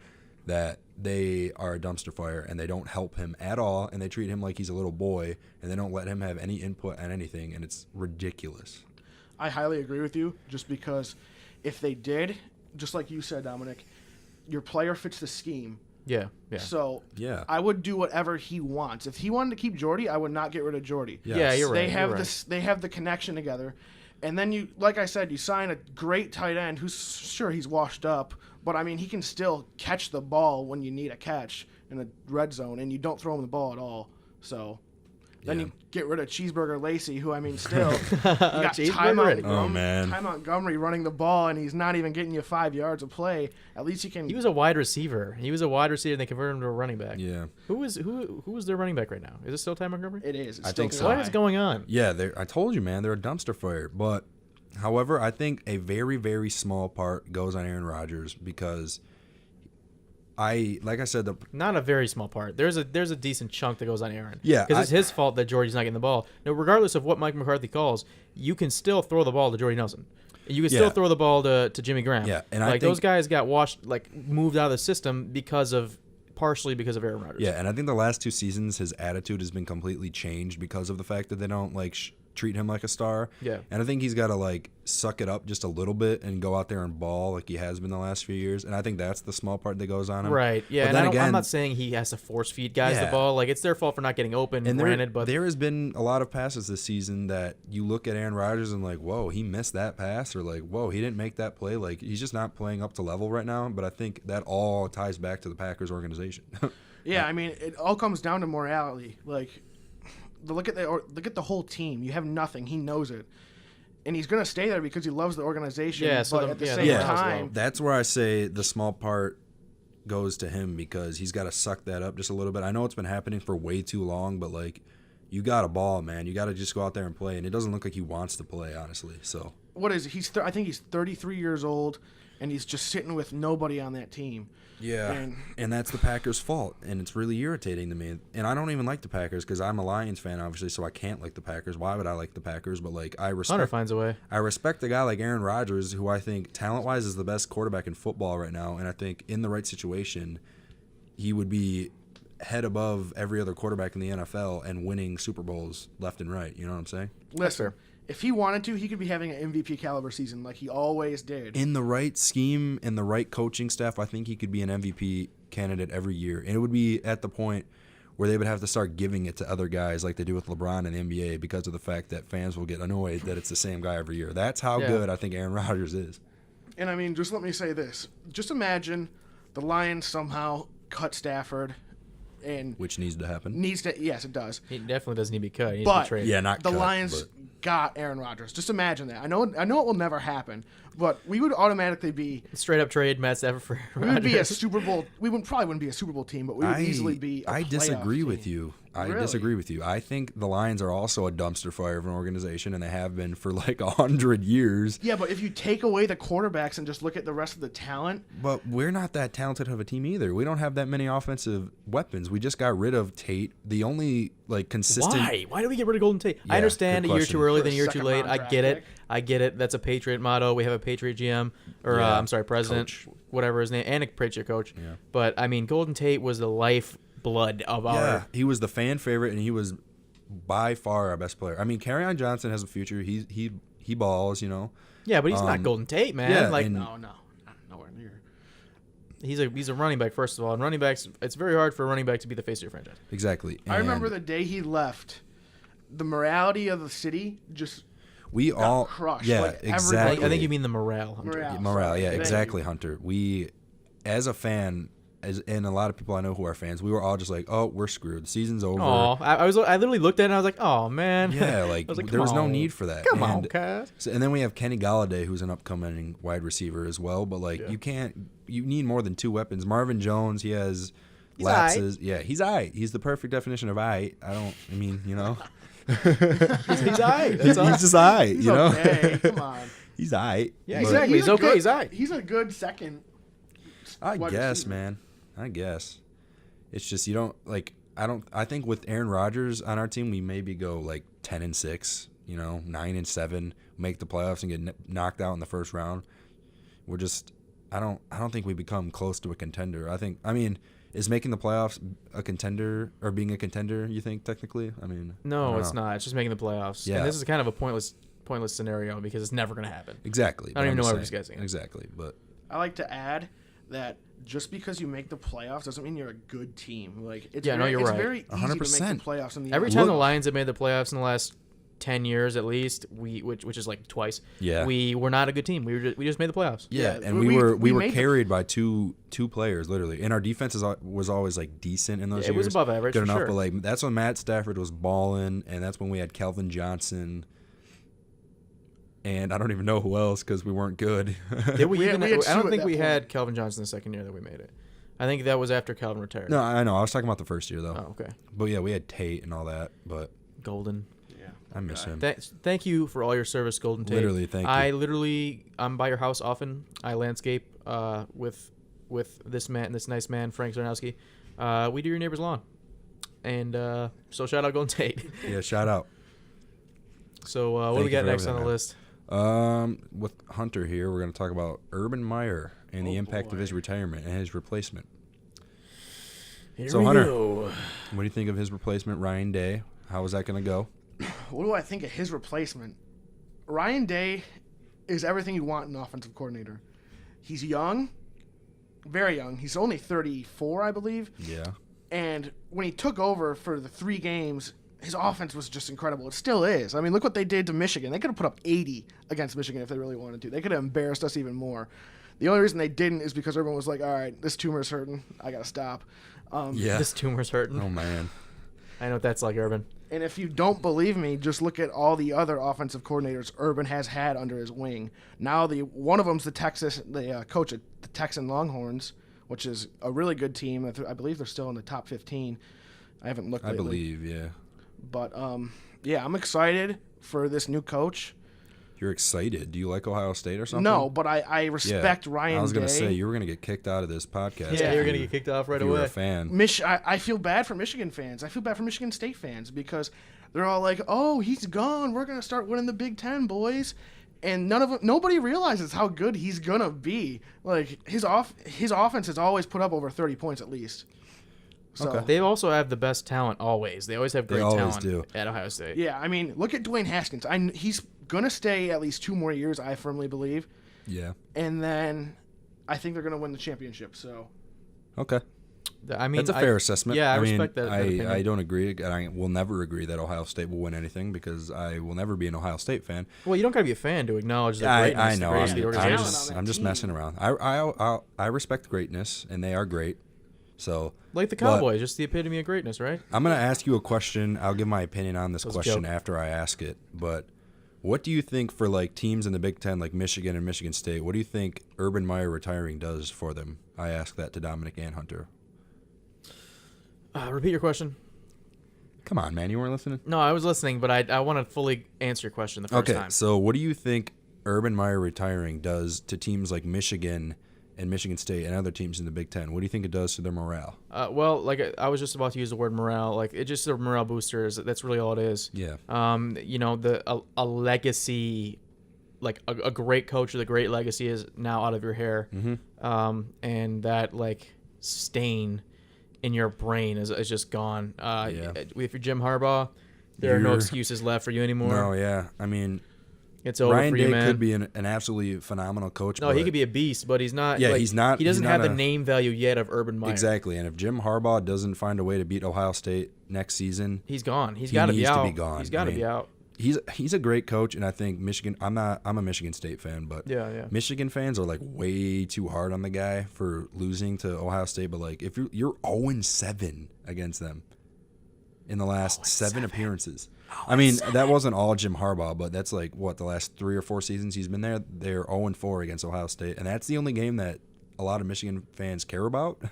that they are a dumpster fire and they don't help him at all, and they treat him like he's a little boy, and they don't let him have any input on anything, and it's ridiculous. I highly agree with you, just because if they did, just like you said, Dominic, your player fits the scheme. Yeah. So Yeah. I would do whatever he wants. If he wanted to keep Jordy, I would not get rid of Jordy. Yes. Yeah, you're right. They have this. They have the connection together, and then you, like I said, you sign a great tight end who's sure he's washed up, but he can still catch the ball when you need a catch in the red zone, and you don't throw him the ball at all. So then you get rid of Cheeseburger Lacey, who still you got Ty Montgomery running the ball, and he's not even getting you 5 yards of play. At least he can. He was a wide receiver. And they converted him to a running back. Yeah. Who is their running back right now? Is it still Ty Montgomery? It is. I think so. What is going on? Yeah, I told you, man, they're a dumpster fire. But, however, I think a very, very small part goes on Aaron Rodgers because like I said, not a very small part. There's a decent chunk that goes on Aaron. Yeah, because it's his fault that Jordy's not getting the ball. Now, regardless of what Mike McCarthy calls, you can still throw the ball to Jordy Nelson. You can still throw the ball to Jimmy Graham. Yeah, and I think those guys got moved out of the system partially because of Aaron Rodgers. Yeah, and I think the last 2 seasons his attitude has been completely changed because of the fact that they don't treat him like a star. Yeah. And I think he's got to like suck it up just a little bit and go out there and ball like he has been the last few years. And I think that's the small part that goes on him. Right. Yeah. But And then I'm not saying he has to force feed guys the ball. Like, it's their fault for not getting open. And granted, but there has been a lot of passes this season that you look at Aaron Rodgers and like, whoa, he missed that pass, or like, whoa, he didn't make that play. Like, he's just not playing up to level right now. But I think that all ties back to the Packers organization. Yeah, I mean, it all comes down to morality. Like, look at the whole team. You have nothing. He knows it, and he's gonna stay there because he loves the organization. Yeah, so but at the same time, that's where I say the small part goes to him, because he's got to suck that up just a little bit. I know it's been happening for way too long, but like, you got a ball, man. You got to just go out there and play, and it doesn't look like he wants to play, honestly. So what is it? I think he's 33 years old, and he's just sitting with nobody on that team. Yeah, and that's the Packers' fault, and it's really irritating to me. And I don't even like the Packers because I'm a Lions fan, obviously, so I can't like the Packers. Why would I like the Packers? But like, Hunter finds a way. I respect a guy like Aaron Rodgers, who I think talent-wise is the best quarterback in football right now, and I think in the right situation, he would be head above every other quarterback in the NFL and winning Super Bowls left and right. You know what I'm saying? Listen, if he wanted to, he could be having an MVP caliber season like he always did. In the right scheme and the right coaching staff, I think he could be an MVP candidate every year. And it would be at the point where they would have to start giving it to other guys like they do with LeBron in the NBA, because of the fact that fans will get annoyed that it's the same guy every year. That's how good I think Aaron Rodgers is. And I mean, just let me say this. Just imagine the Lions somehow cut Stafford. Which needs to happen. Yes, it does. He definitely doesn't need to be cut. He needs but to be traded. Yeah, not the cut, Lions got Aaron Rodgers. Just imagine that. I know it will never happen, but we would automatically be straight up trade Matt Stafford for Rodgers. We would be a Super Bowl. Probably wouldn't be a Super Bowl team, but we would easily be. I disagree with team. you. Really? Disagree with you. I think the Lions are also a dumpster fire of an organization, and they have been for like 100 years. Yeah, but if you take away the quarterbacks and just look at the rest of the talent. But we're not that talented of a team either. We don't have that many offensive weapons. We just got rid of Tate. The only like consistent. Why? Why do we get rid of Golden Tate? Yeah, I understand a year too early than a year too late. I get it. Pick. I get it. That's a Patriot motto. We have a Patriot GM, or president, coach. Whatever his name, and a Patriot coach. Yeah. But I mean, Golden Tate was the lifeblood of our. Yeah, he was the fan favorite, and he was by far our best player. I mean, Kerryon Johnson has a future. He balls, you know. Yeah, but he's not Golden Tate, man. Yeah, like no, nowhere near. He's a running back, first of all, and running backs. It's very hard for a running back to be the face of your franchise. Exactly. I remember the day he left. The morality of the city just. We all crushed. Yeah, like, exactly. I think you mean the morale, Hunter. Morale, yeah, exactly, Hunter. We, as a fan, and a lot of people I know who are fans, we were all just like, "Oh, we're screwed. The season's over." Oh, I literally looked at it and I was like, "Oh man." Yeah, like, there was no need for that. Come on, guys. So, and then we have Kenny Golladay, who's an upcoming wide receiver as well. But like, you need more than two weapons. Marvin Jones, he has lapses. Yeah, he's aight. He's the perfect definition of aight. I mean, you know. He's aight. He's just aight, you know. Okay, come on. He's aight. Yeah, exactly. He's okay. He's aight. He's a good second. I guess, man. I guess. It's just you don't like. I think with Aaron Rodgers on our team, we maybe go like 10-6. You know, 9-7, make the playoffs and get knocked out in the first round. We're just. I don't think we become close to a contender. I mean. Is making the playoffs a contender or being a contender, you think, technically? I mean, no, it's not. It's just making the playoffs. Yeah. And this is kind of a pointless scenario because it's never going to happen. Exactly. I don't even know why we're discussing it. Exactly. But I like to add that just because you make the playoffs doesn't mean you're a good team. Like it's you're right. It's very easy 100%. to make the playoffs in the Every time the Lions have made the playoffs in the last 10 years at least, which is like twice. Yeah. We were not a good team. We just made the playoffs. Yeah, and we were carried by two players literally, and our defense was always like decent in those years. It was above average. Good for enough, sure. but like that's when Matt Stafford was balling, and that's when we had Kelvin Johnson. And I don't even know who else because we weren't good. Did we even? I don't think we had Kelvin Johnson the second year that we made it. I think that was after Kelvin retired. No, I know. I was talking about the first year though. Oh, okay. But yeah, we had Tate and all that, but Golden. I miss him. Thank you for all your service, Golden Tate. Literally, thank you. I'm by your house often. I landscape with this nice man, Frank Zarnowski. We do your neighbor's lawn, and so shout out Golden Tate. Yeah, shout out. So what do we got next on the list? With Hunter here, we're going to talk about Urban Meyer and the impact of his retirement and his replacement. Here so we Hunter, go. what do you think of his replacement, Ryan Day? How is that going to go? what do I think of his replacement? Ryan Day is everything you want in an offensive coordinator. He's young, very young. He's only 34, I believe. Yeah. And when he took over for the 3 games, his offense was just incredible. It still is. I mean, look what they did to Michigan. They could have put up 80 against Michigan if they really wanted to. They could have embarrassed us even more. The only reason they didn't is because everyone was like, all right, this tumor's hurting. I got to stop. This tumor's hurting. Oh, man. I know what that's like, Urban. And if you don't believe me, just look at all the other offensive coordinators Urban has had under his wing. Now, one of them's the coach at the Texan Longhorns, which is a really good team. I believe they're still in the top 15. I haven't looked lately. I believe, yeah. But, yeah, I'm excited for this new coach. You're excited. Do you like Ohio State or something? No, but I respect Ryan Day. I was going to say, you were going to get kicked out of this podcast. Yeah, you're going to get kicked off right away. You were a fan. I feel bad for Michigan fans. I feel bad for Michigan State fans because they're all like, oh, he's gone. We're going to start winning the Big Ten, boys. And nobody realizes how good he's going to be. Like, his offense has always put up over 30 points at least. So, okay. They also have the best talent always. They always have great talent do. at Ohio State. Yeah, I mean, look at Dwayne Haskins. He's going to stay at least 2 more years, I firmly believe. Yeah. And then I think they're going to win the championship. So. Okay. I mean, that's a fair assessment. Yeah, I respect that. I don't agree. I will never agree that Ohio State will win anything because I will never be an Ohio State fan. Well, you don't got to be a fan to acknowledge the greatness. I know. Of the organization. I'm just messing around. I respect greatness, and they are great. So, like the Cowboys, just the epitome of greatness, right? I'm going to ask you a question. I'll give my opinion on this question after I ask it. But what do you think for like teams in the Big Ten, like Michigan and Michigan State? What do you think Urban Meyer retiring does for them? I asked that to Dominick and Hunter. Repeat your question. Come on, man. You weren't listening? No, I was listening, but I want to fully answer your question the first time. Okay, so what do you think Urban Meyer retiring does to teams like Michigan and Michigan State and other teams in the Big Ten? What do you think it does to their morale? Well, like I was just about to use the word morale. Like it's just a morale booster. That's really all it is. Yeah. You know, a legacy, like a great coach with a great legacy is now out of your hair. Mm-hmm. And that like stain in your brain is just gone. If you're Jim Harbaugh, there are no excuses left for you anymore. No, yeah. I mean, it's over Ryan for Day you, man. Could be an absolutely phenomenal coach. No, he could be a beast, but he's not. Yeah, like, he's not. He doesn't have the name value yet of Urban Meyer. Exactly, and if Jim Harbaugh doesn't find a way to beat Ohio State next season, he's gone. He's got to be out. He needs to be gone. He's got to be out. He's a great coach, and I think Michigan. I'm a Michigan State fan, but yeah. Michigan fans are like way too hard on the guy for losing to Ohio State. But like, if you're 0-7 against them in the last 7 appearances. I mean, that wasn't all Jim Harbaugh, but that's like, what, the last 3 or 4 seasons he's been there? They're 0-4 against Ohio State, and that's the only game that a lot of Michigan fans care about,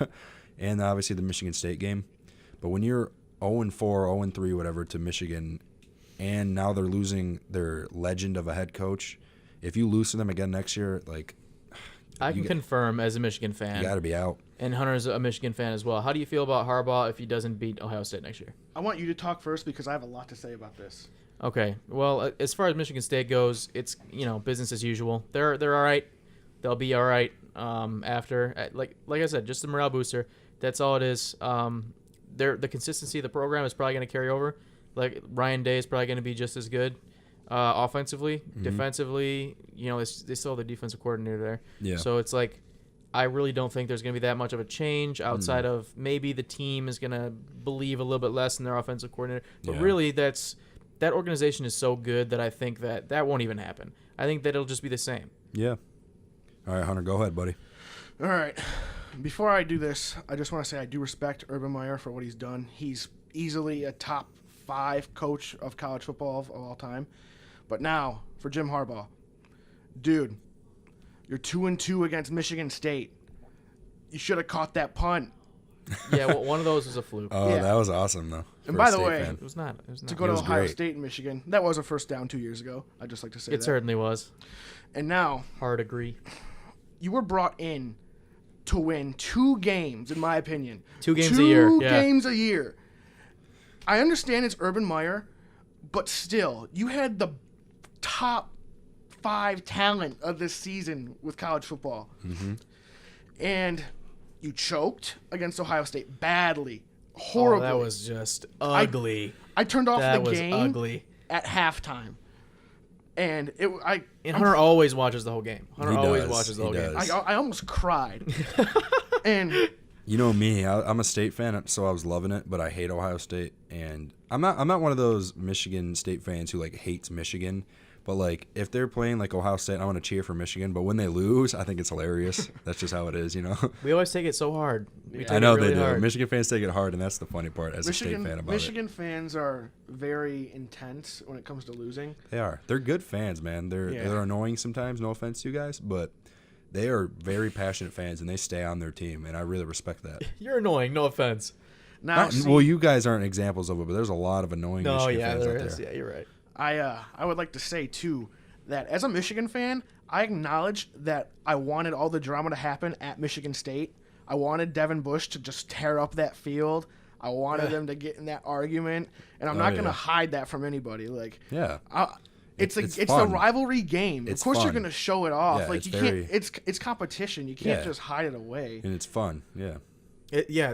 and obviously the Michigan State game. But when you're 0-4, 0-3, whatever, to Michigan, and now they're losing their legend of a head coach, if you lose to them again next year, like... I can confirm as a Michigan fan. You got to be out. And Hunter's a Michigan fan as well. How do you feel about Harbaugh if he doesn't beat Ohio State next year? I want you to talk first because I have a lot to say about this. Okay. Well, as far as Michigan State goes, it's business as usual. They're all right. They'll be all right after. Like I said, just a morale booster. That's all it is. The consistency of the program is probably going to carry over. Like Ryan Day is probably going to be just as good. Offensively, defensively, they still have the defensive coordinator there. Yeah. So it's like, I really don't think there's going to be that much of a change outside of maybe the team is going to believe a little bit less in their offensive coordinator. But really, that organization is so good that I think that won't even happen. I think that it'll just be the same. Yeah. All right, Hunter, go ahead, buddy. All right. Before I do this, I just want to say I do respect Urban Meyer for what he's done. He's easily a top 5 coach of college football of all time. But now, for Jim Harbaugh, dude, you're 2-2 against Michigan State. You should have caught that punt. Yeah, well, one of those was a fluke. Oh, yeah. That was awesome, though. And by the way, it was not. To go to Ohio State and Michigan, that was a first down 2 years ago. I'd just like to say that. It certainly was. And now, hard agree. You were brought in to win 2 games, in my opinion. 2 games a year. 2 games a year. I understand it's Urban Meyer, but still, you had the top 5 talent of this season with college football. Mm-hmm. And you choked against Ohio State badly. Horribly. Oh, that was just ugly. I turned off the game. That was ugly. at halftime. And Hunter always watches the whole game. Hunter always watches the whole game. I almost cried. And you know me, I'm a State fan, so I was loving it, but I hate Ohio State, and I'm not one of those Michigan State fans who like hates Michigan. But like if they're playing like Ohio State, I want to cheer for Michigan. But when they lose, I think it's hilarious. That's just how it is, you know. We always take it so hard. I know they do. Michigan fans take it hard, and that's the funny part as a State fan about Michigan fans are very intense when it comes to losing. They are. They're good fans, man. They're annoying sometimes. No offense to you guys, but they are very passionate fans, and they stay on their team, and I really respect that. You're annoying. No offense. Well, you guys aren't examples of it, but there's a lot of annoying Michigan fans out there. Yeah, you're right. I would like to say, too, that as a Michigan fan, I acknowledge that I wanted all the drama to happen at Michigan State. I wanted Devin Bush to just tear up that field. I wanted them to get in that argument, and I'm not going to hide that from anybody. Like, it's the rivalry game. Of course, you're going to show it off. Like you can't. It's competition. You can't just hide it away. And it's fun. Yeah.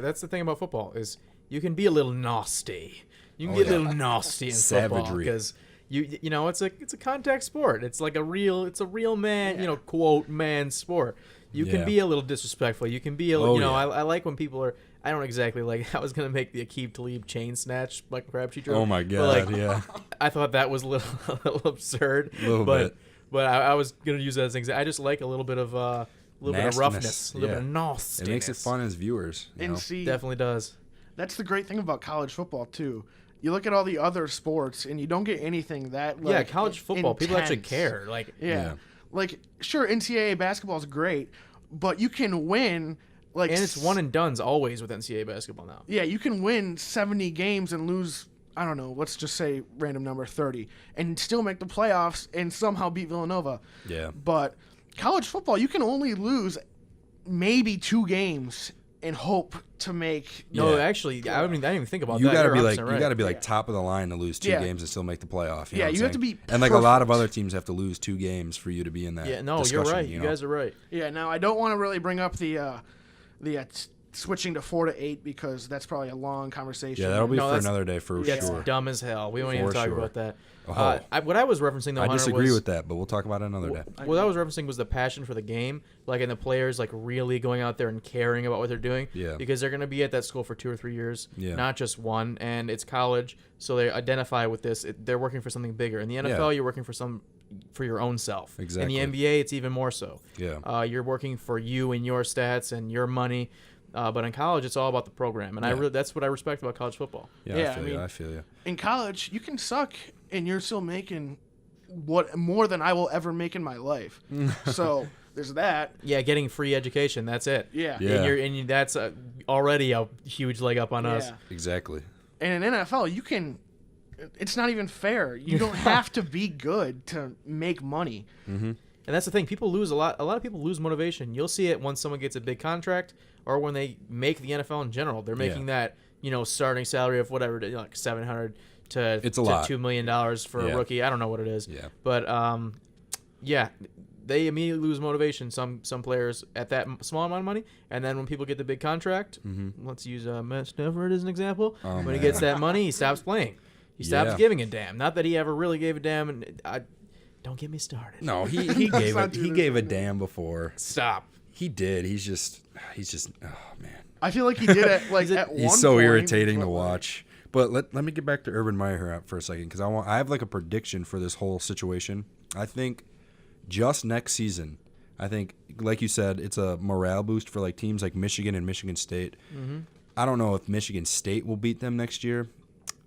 That's the thing about football is you can be a little nasty. You can get a little nasty in football because you know it's a contact sport. It's like a real man quote man sport. You can be a little disrespectful. You can be I like when people are. I don't exactly like. I was gonna make the Aqib Talib chain snatch like Crabtree joke. Oh my god! I thought that was a little absurd. A little bit. But I was gonna use that as an example. I just like a little bit of roughness, a little bit of nastiness. It makes it fun as viewers. Definitely does. That's the great thing about college football too. You look at all the other sports, and you don't get anything that college football. Intense. People actually care. Like sure, NCAA basketball is great, but you can win and it's one and done's always with NCAA basketball now. Yeah, you can win 70 games and lose. I don't know. Let's just say random number 30, and still make the playoffs and somehow beat Villanova. Yeah. But college football, you can only lose maybe 2 games and hope to make. No, actually, I didn't even think about that. You got to be like top of the line to lose 2 games and still make the playoff. You know you have to be. And like a lot of other teams have to lose 2 games for you to be in that. Yeah, no, you're right. You guys are right. Yeah. Now I don't want to really bring up the switching to 4 to 8 because that's probably a long conversation. Yeah, that'll be for another day for sure. It's dumb as hell. We won't even talk about that. Oh. What I was referencing though, I Hunter, disagree with that, but we'll talk about it another day. What I was referencing was the passion for the game, like in the players like really going out there and caring about what they're doing. Yeah. Because they're going to be at that school for 2 or 3 years, not just one, and it's college, so they identify with this. They're working for something bigger. In the NFL, you're working for your own self. Exactly. In the NBA, it's even more so. Yeah. You're working for you and your stats and your money. But in college, it's all about the program, and that's what I respect about college football. Yeah, I feel you. In college, you can suck, and you're still making more than I will ever make in my life. So there's that. Yeah, getting free education. That's it. Yeah. And that's already a huge leg up on us. Exactly. And in NFL, you can. It's not even fair. You don't have to be good to make money. Mm-hmm. And that's the thing. People lose a lot of people lose motivation. You'll see it when someone gets a big contract or when they make the NFL in general. They're making that, starting salary of whatever, like $700 to $2 million for a rookie. I don't know what it is. Yeah. But they immediately lose motivation. Some players at that small amount of money, and then when people get the big contract, let's use Matt Stafford as an example. When he gets that money, he stops playing. He stops giving a damn. Not that he ever really gave a damn, and don't get me started. No, he gave a damn before. Stop. He did. He's just. Oh man. I feel like he did it. Like at one he's so point, irritating to watch. But let me get back to Urban Meyer for a second because I have like a prediction for this whole situation. I think just next season, like you said, it's a morale boost for like teams like Michigan and Michigan State. Mm-hmm. I don't know if Michigan State will beat them next year,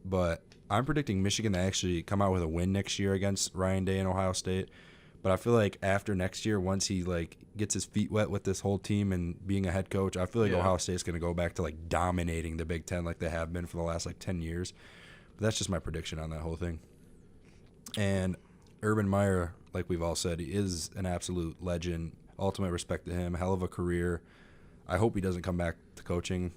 but I'm predicting Michigan to actually come out with a win next year against Ryan Day and Ohio State. But I feel like after next year, once he like gets his feet wet with this whole team and being a head coach, I feel like Ohio State's going to go back to like dominating the Big Ten like they have been for the last like 10 years. But that's just my prediction on that whole thing. And Urban Meyer, like we've all said, he is an absolute legend. Ultimate respect to him. Hell of a career. I hope he doesn't come back to coaching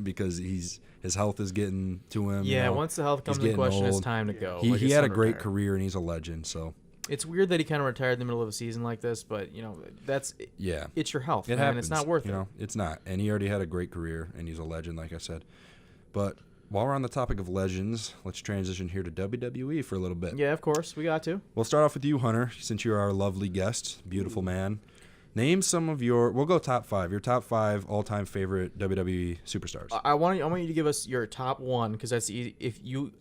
because his health is getting to him. Yeah, once the health comes into question, it's time to go. He had a great career and he's a legend. So it's weird that he kind of retired in the middle of a season like this, but that's it's your health. It happens. It's not worth it. It's not. And he already had a great career and he's a legend, like I said. But while we're on the topic of legends, let's transition here to WWE for a little bit. Yeah, of course. We got to. We'll start off with you, Hunter, since you're our lovely guest, beautiful man. Name some of we'll go top 5, your top 5 all-time favorite WWE superstars. I want you to give us your top 1, because that's easy.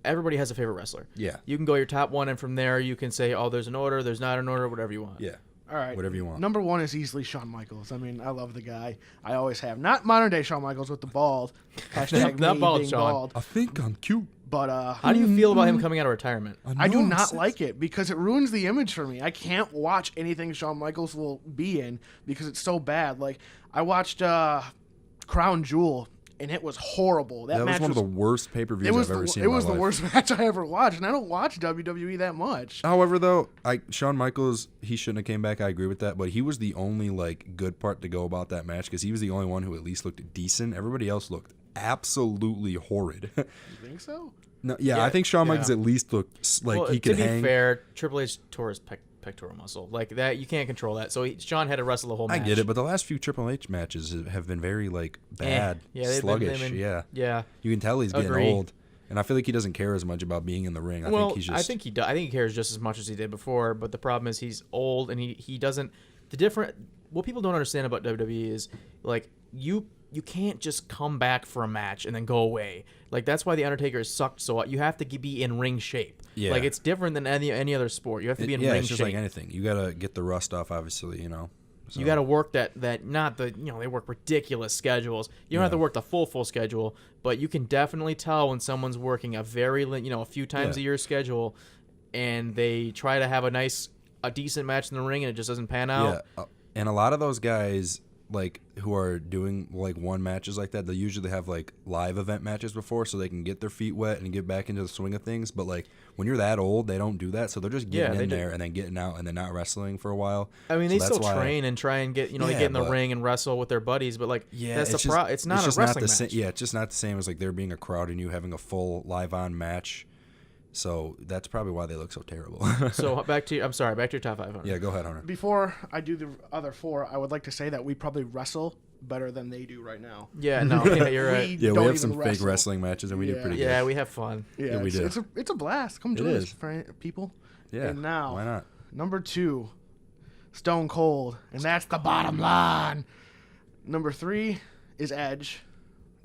Everybody has a favorite wrestler. Yeah. You can go your top 1, and from there you can say, oh, there's an order, there's not an order, whatever you want. Yeah. All right. Whatever you want. Number 1 is easily Shawn Michaels. I mean, I love the guy. I always have. Not modern-day Shawn Michaels with the bald. Hashtag Not me bald being Shawn. bald. I think I'm cute. But how do you feel about him coming out of retirement? I do not like it because it ruins the image for me. I can't watch anything Shawn Michaels will be in because it's so bad. Like, I watched Crown Jewel, and it was horrible. That match was one of the worst pay-per-views I've ever seen in my life. It was the worst match I ever watched, and I don't watch WWE that much. However, though, Shawn Michaels, he shouldn't have came back. I agree with that, but he was the only good part to go about that match because he was the only one who at least looked decent. Everybody else looked absolutely horrid. You think so? No, yeah, I think Shawn Michaels at least looked like he could hang. To be fair, Triple H tore his pectoral muscle. Like that, you can't control that. So Shawn had to wrestle the whole match. I get it, but the last few Triple H matches have been very bad, sluggish. Yeah. You can tell he's getting old, and I feel like he doesn't care as much about being in the ring. I think he does. I think he cares just as much as he did before. But the problem is he's old, and he doesn't. What people don't understand about WWE is you can't just come back for a match and then go away. Like, that's why The Undertaker sucked so you have to be in ring shape. Yeah. Like, it's different than any other sport. You have to be in ring shape. Yeah, it's just like anything. You got to get the rust off, obviously, So. You got to work that not the, they work ridiculous schedules. You don't have to work the full schedule, but you can definitely tell when someone's working a a few times a year schedule, and they try to have a decent match in the ring and it just doesn't pan out. Yeah, and a lot of those guys who are doing one matches like that, they usually have live event matches before so they can get their feet wet and get back into the swing of things. But when you're that old, they don't do that, so they're just getting in there and then getting out and then not wrestling for a while. I mean, they still train and try and get they get in the ring and wrestle with their buddies, but that's it's not a wrestling match. Yeah, it's just not the same as there being a crowd and you having a full live on match. So that's probably why they look so terrible. So back to your top 5. Hunter. Yeah, go ahead, Hunter. Before I do the other 4, I would like to say that we probably wrestle better than they do right now. Yeah, no, you're right. We have some fake wrestling matches and we do pretty good. Yeah, we have fun. Yeah, we do. It's a blast. Come join us, people. Yeah, and now, why not? Number 2, Stone Cold, and that's the bottom line. Number 3 is Edge.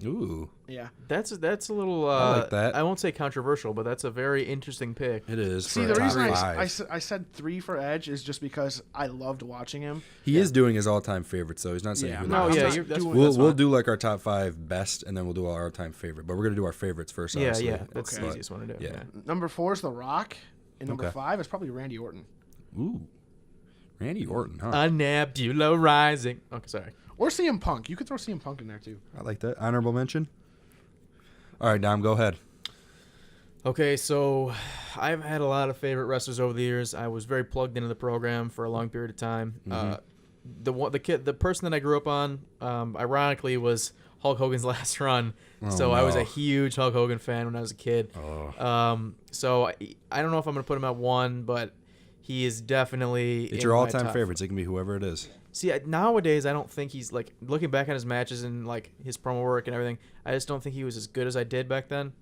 Ooh. Yeah. That's a little I like that. I won't say controversial, but that's a very interesting pick. It is. See, the reason I said 3 for Edge is just because I loved watching him. He is doing his all-time favorites, so he's not saying who we'll do our top 5 best, and then we'll do our all-time favorite. But we're gonna do our favorites first. Obviously. Yeah, that's the easiest one to do. Yeah. Number 4 is The Rock, and number 5 is probably Randy Orton. Ooh, Randy Orton, huh? A nebula rising. Okay, sorry. Or CM Punk. You could throw CM Punk in there, too. I like that. Honorable mention. All right, Dom, go ahead. Okay, so I've had a lot of favorite wrestlers over the years. I was very plugged into the program for a long period of time. Mm-hmm. The person that I grew up on, ironically, was Hulk Hogan's last run. I was a huge Hulk Hogan fan when I was a kid. So I don't know if I'm going to put him at 1, but he is definitely It's your all-time favorites. It can be whoever it is. See, nowadays, I don't think he's, looking back at his matches and, his promo work and everything, I just don't think he was as good as I did back then.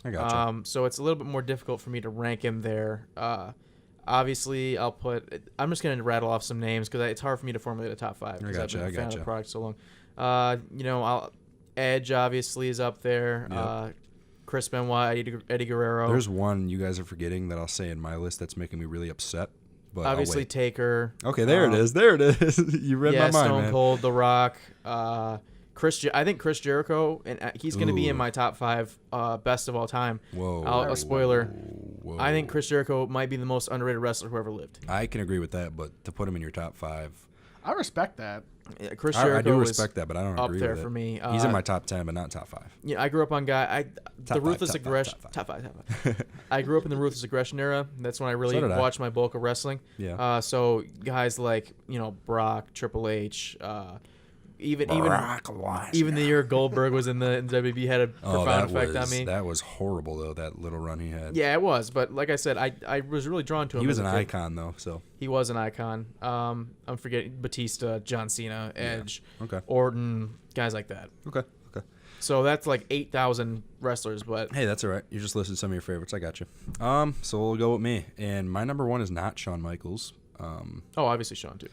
I gotcha. So it's a little bit more difficult for me to rank him there. Obviously, I'm just going to rattle off some names because it's hard for me to formulate a top 5 because I've been a fan of the product so long. Edge, obviously, is up there. Yep. Chris Benoit, Eddie Guerrero. There's one you guys are forgetting that I'll say in my list that's making me really upset. But obviously Taker. Okay, there it is. There it is. You read my mind, Stone man. Cold, The Rock, I think Chris Jericho, and he's going to be in my top 5 best of all time. Whoa. A spoiler. Whoa. I think Chris Jericho might be the most underrated wrestler who ever lived. I can agree with that, but to put him in your top 5. I respect that. Yeah, Chris Jericho I do respect that, but I don't agree with it. Up there for me. He's in my top 10, but not top 5. Yeah, I grew up on the Ruthless Aggression. Top five. I grew up in the Ruthless Aggression era. That's when I really watched my bulk of wrestling. Yeah. So guys like Brock, Triple H, even the year Goldberg was in the WWE had a profound effect on me. That was horrible though. That little run he had. Yeah, it was. But like I said, I was really drawn to him. He was an icon though. So he was an icon. I'm forgetting Batista, John Cena, Edge, Okay. Orton, guys like that. Okay. So that's like 8,000 wrestlers, but Hey, that's all right. You just listed some of your favorites. I got you. So we'll go with me. And my number one is not Shawn Michaels. obviously Shawn too.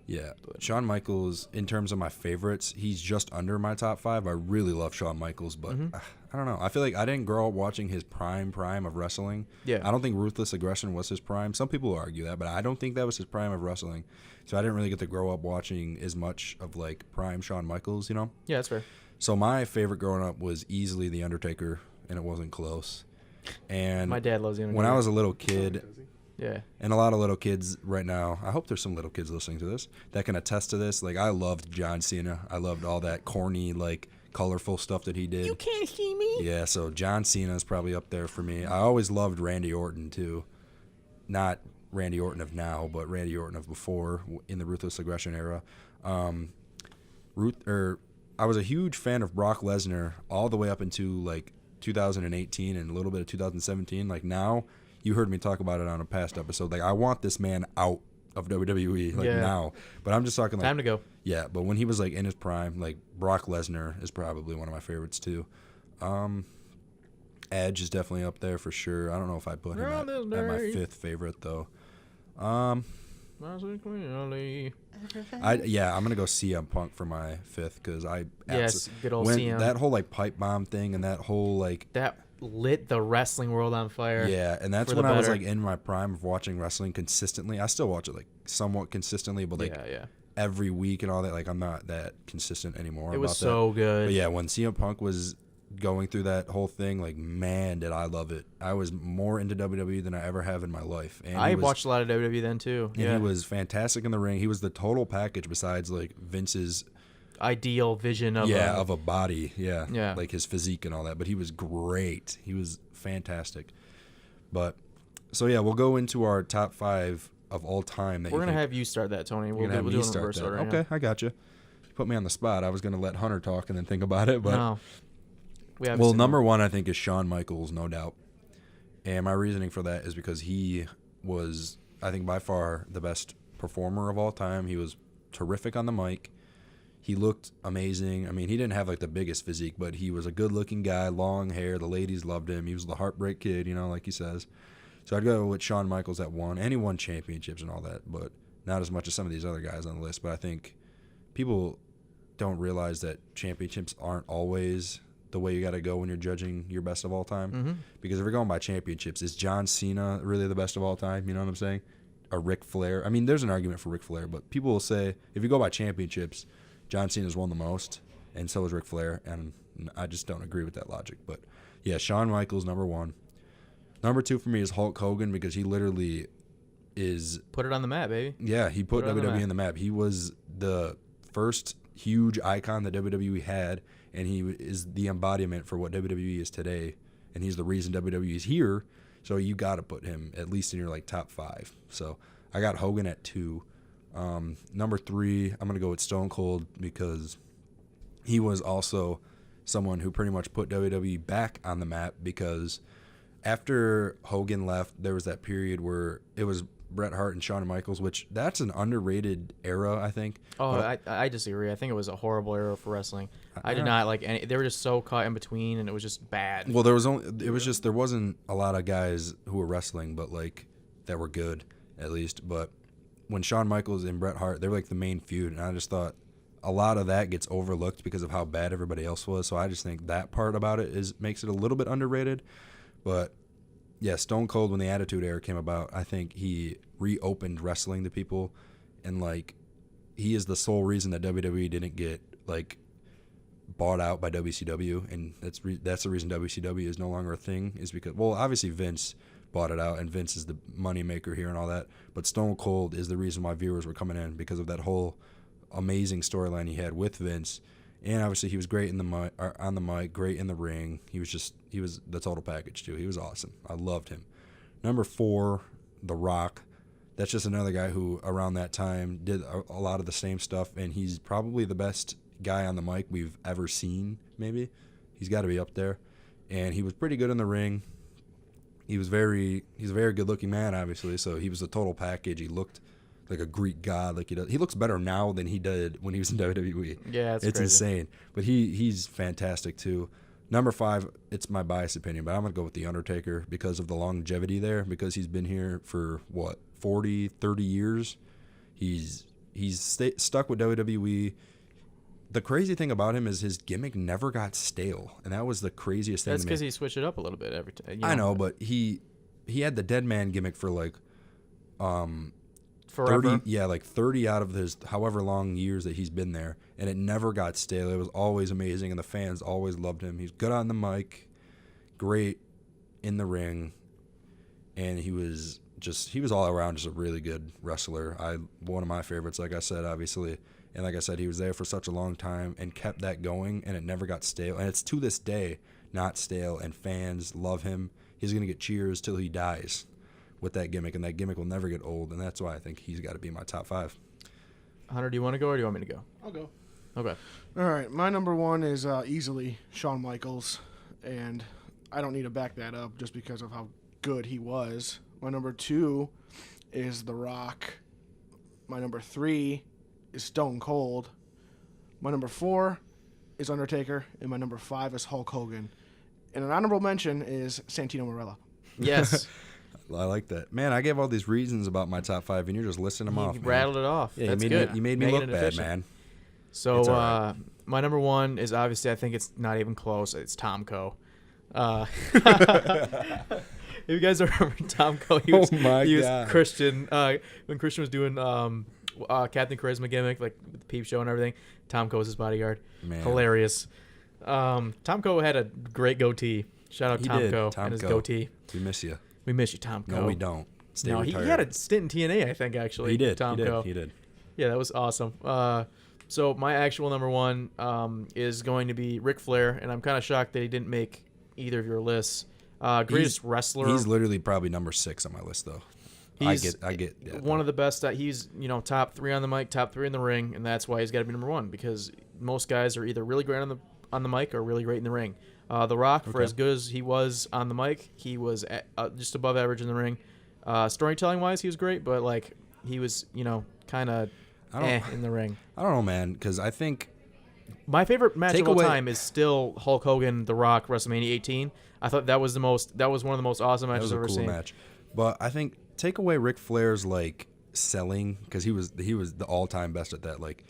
Yeah. Shawn Michaels, in terms of my favorites, he's just under my top 5. I really love Shawn Michaels, but I don't know. I feel like I didn't grow up watching his prime of wrestling. Yeah. I don't think Ruthless Aggression was his prime. Some people argue that, but I don't think that was his prime of wrestling. So I didn't really get to grow up watching as much of like prime Shawn Michaels, you know? Yeah, that's fair. So my favorite growing up was easily The Undertaker, and it wasn't close. And My dad loves The Undertaker. when I was a little kid, Yeah. and a lot of little kids right now, I hope there's some little kids listening to this that can attest to this. Like, I loved John Cena. I loved all that corny, like, colorful stuff that he did. You can't see me. Yeah, so John Cena is probably up there for me. I always loved Randy Orton, too. Not Randy Orton of now, but Randy Orton of before in the Ruthless Aggression era. I was a huge fan of Brock Lesnar all the way up into, like, 2018 and a little bit of 2017. Like, now, you heard me talk about it on a past episode. Like, I want this man out of WWE, like, now. But I'm just talking, like... Time to go. Yeah, but when he was, like, in his prime, like, Brock Lesnar is probably one of my favorites, too. Edge is definitely up there for sure. I don't know if I'd put him at my 5th favorite, though. I'm going to go CM Punk for my 5th, because good old CM. That whole, like, pipe bomb thing and that whole, like... That lit the wrestling world on fire. Yeah, and that's when I was, like, in my prime of watching wrestling consistently. I still watch it, like, somewhat consistently, but, like, every week and all that, like, I'm not that consistent anymore. It was so good. But, yeah, when CM Punk was going through that whole thing, like, man, did I love it. I was more into WWE than I ever have in my life. And I watched a lot of WWE then, too. And he was fantastic in the ring. He was the total package besides, like, Vince's ideal vision of of a body, like his physique and all that. But he was great. He was fantastic. But so yeah, we'll go into our top 5 of all time. We're gonna have you start that, Tony. We'll do in reverse order. Okay, I got you. Put me on the spot. I was gonna let Hunter talk and then think about it, but no. Well, number 1 I think is Shawn Michaels, no doubt. And my reasoning for that is because he was, I think, by far the best performer of all time. He was terrific on the mic. He looked amazing. I mean, he didn't have, like, the biggest physique, but he was a good-looking guy, long hair. The ladies loved him. He was the heartbreak kid, you know, like he says. So I'd go with Shawn Michaels at 1. And he won championships and all that, but not as much as some of these other guys on the list. But I think people don't realize that championships aren't always the way you got to go when you're judging your best of all time. Mm-hmm. Because if you're going by championships, is John Cena really the best of all time? You know what I'm saying? Or Ric Flair? I mean, there's an argument for Ric Flair, but people will say, if you go by championships, John Cena's won the most, and so is Ric Flair, and I just don't agree with that logic. But, yeah, Shawn Michaels, number 1. Number 2 for me is Hulk Hogan, because he literally is... Put it on the map, baby. Yeah, he put WWE on the map. He was the first huge icon that WWE had, and he is the embodiment for what WWE is today, and he's the reason WWE is here, so you got to put him at least in your, like, top 5. So I got Hogan at 2. Number 3, I'm going to go with Stone Cold, because he was also someone who pretty much put WWE back on the map, because after Hogan left, there was that period where it was Bret Hart and Shawn Michaels, which that's an underrated era, I think. Oh, I disagree. I think it was a horrible era for wrestling. I did not like any. They were just so caught in between, and it was just bad. Well, there wasn't a lot of guys who were wrestling, but like that were good at least. But when Shawn Michaels and Bret Hart, they were like the main feud, and I just thought a lot of that gets overlooked because of how bad everybody else was. So I just think that part about it makes it a little bit underrated. But yeah, Stone Cold, when the Attitude Era came about, I think he reopened wrestling to people, and like he is the sole reason that WWE didn't get like bought out by WCW, and that's the reason WCW is no longer a thing, is because, well, obviously Vince bought it out, and Vince is the money maker here and all that, but Stone Cold is the reason why viewers were coming in, because of that whole amazing storyline he had with Vince. And obviously he was great on the mic, great in the ring. He was the total package too. He was awesome. I loved him. Number 4, The Rock. That's just another guy who around that time did a lot of the same stuff, and he's probably the best guy on the mic we've ever seen, maybe. He's got to be up there. And he was pretty good in the ring. He's a very good-looking man, obviously, so he was the total package. He looked like a Greek god like he does. He looks better now than he did when he was in WWE. Yeah, it's crazy. Insane. But he's fantastic too. Number 5, it's my biased opinion, but I'm going to go with The Undertaker because of the longevity there, because he's been here for, 40, 30 years. He's stuck with WWE. The crazy thing about him is his gimmick never got stale, and that was the craziest thing. That's because he switched it up a little bit every time. I know, but he had the dead man gimmick for like forever. 30 out of his however long years that he's been there, and it never got stale. It was always amazing, and the fans always loved him. He's good on the mic, great in the ring, and he was all around just a really good wrestler. One of my favorites, like I said, obviously. And like I said, he was there for such a long time and kept that going, and it never got stale. And it's to this day not stale, and fans love him. He's going to get cheers till he dies with that gimmick, and that gimmick will never get old, and that's why I think he's got to be my top 5. Hunter, do you want to go or do you want me to go? I'll go. Okay. All right. My number 1 is easily Shawn Michaels, and I don't need to back that up just because of how good he was. My number 2 is The Rock. My number 3 is Stone Cold. My number 4 is Undertaker, and my number 5 is Hulk Hogan. And an honorable mention is Santino Marella. Yes. I like that. Man, I gave all these reasons about my top 5, and you're just listing them off. You rattled it off. Yeah, That's good. You made me look bad, man. So right. My number 1 is obviously, I think it's not even close. It's Tomko. If you guys remember Tomko, he was Christian. When Christian was doing Captain Charisma gimmick, like with the Peep Show and everything, Tomko was his bodyguard. Man. Hilarious. Tomko had a great goatee. Shout out Tomko and his goatee. We miss you. We miss you, Tomko. No, we don't. Stay retired. He had a stint in TNA, I think, actually. He did. Tomko. He did. Yeah, that was awesome. So my actual number 1 is going to be Ric Flair, and I'm kind of shocked that he didn't make either of your lists. Greatest wrestler. He's literally probably number 6 on my list, though. I get one of the best. He's top 3 on the mic, top 3 in the ring, and that's why he's got to be number 1, because most guys are either really great on the mic or really great in the ring. The Rock, for as good as he was on the mic, he was just above average in the ring. Storytelling wise, he was great, but like he was kind of in the ring. I don't know, man, because I think my favorite match of all time is still Hulk Hogan, The Rock, WrestleMania 18. I thought that was one of the most awesome matches I've ever seen. That was a cool match. But I think take away Ric Flair's like selling, because he was the all-time best at that. Like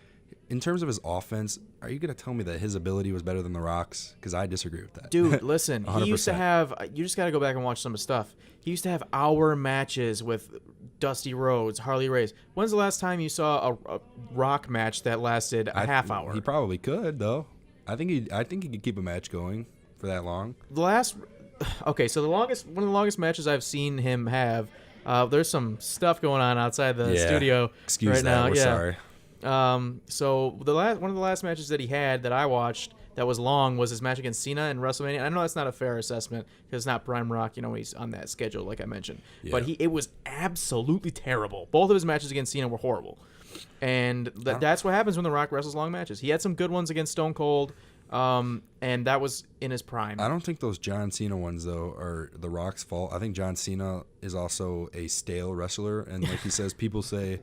in terms of his offense, are you gonna tell me that his ability was better than The Rock's? Because I disagree with that. Dude, listen, he used to have. You just got to go back and watch some of his stuff. He used to have hour matches with Dusty Rhodes, Harley Race. When's the last time you saw a Rock match that lasted a half hour? He probably could, though. I think he could keep a match going for that long. One of the longest matches I've seen him have. There's some stuff going on outside the studio right now. We're sorry. So one of the last matches that he had that I watched that was long was his match against Cena in WrestleMania. I know that's not a fair assessment because it's not Prime Rock. He's on that schedule like I mentioned. Yeah. But it was absolutely terrible. Both of his matches against Cena were horrible. And that's what happens when The Rock wrestles long matches. He had some good ones against Stone Cold, and that was in his prime. I don't think those John Cena ones, though, are The Rock's fault. I think John Cena is also a stale wrestler. And like he says, people say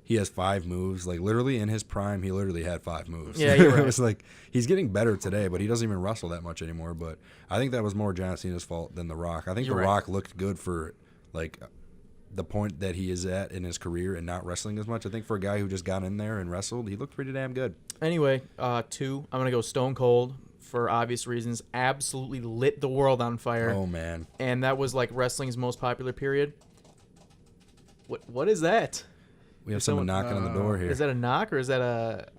he has 5 moves. Like, literally, in his prime, he literally had 5 moves. Yeah, you're right. It was like, he's getting better today, but he doesn't even wrestle that much anymore. But I think that was more John Cena's fault than The Rock. I think The Rock looked good for, like, the point that he is at in his career and not wrestling as much. I think for a guy who just got in there and wrestled, he looked pretty damn good. Anyway, 2, I'm going to go Stone Cold for obvious reasons. Absolutely lit the world on fire. Oh, man. And that was, like, wrestling's most popular period. What is that? We have someone knocking on the door here. Is that a knock or is that a...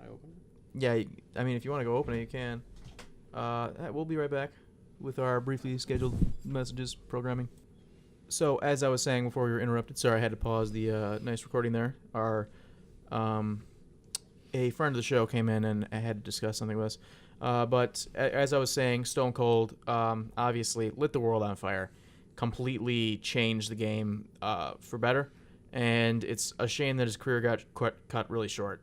Yeah, I mean, if you want to go open it, you can. We'll be right back with our briefly scheduled messages programming. So, as I was saying before we were interrupted, sorry, I had to pause the nice recording there. A friend of the show came in and I had to discuss something with us. But as I was saying, Stone Cold obviously lit the world on fire, completely changed the game for better. And it's a shame that his career got cut really short.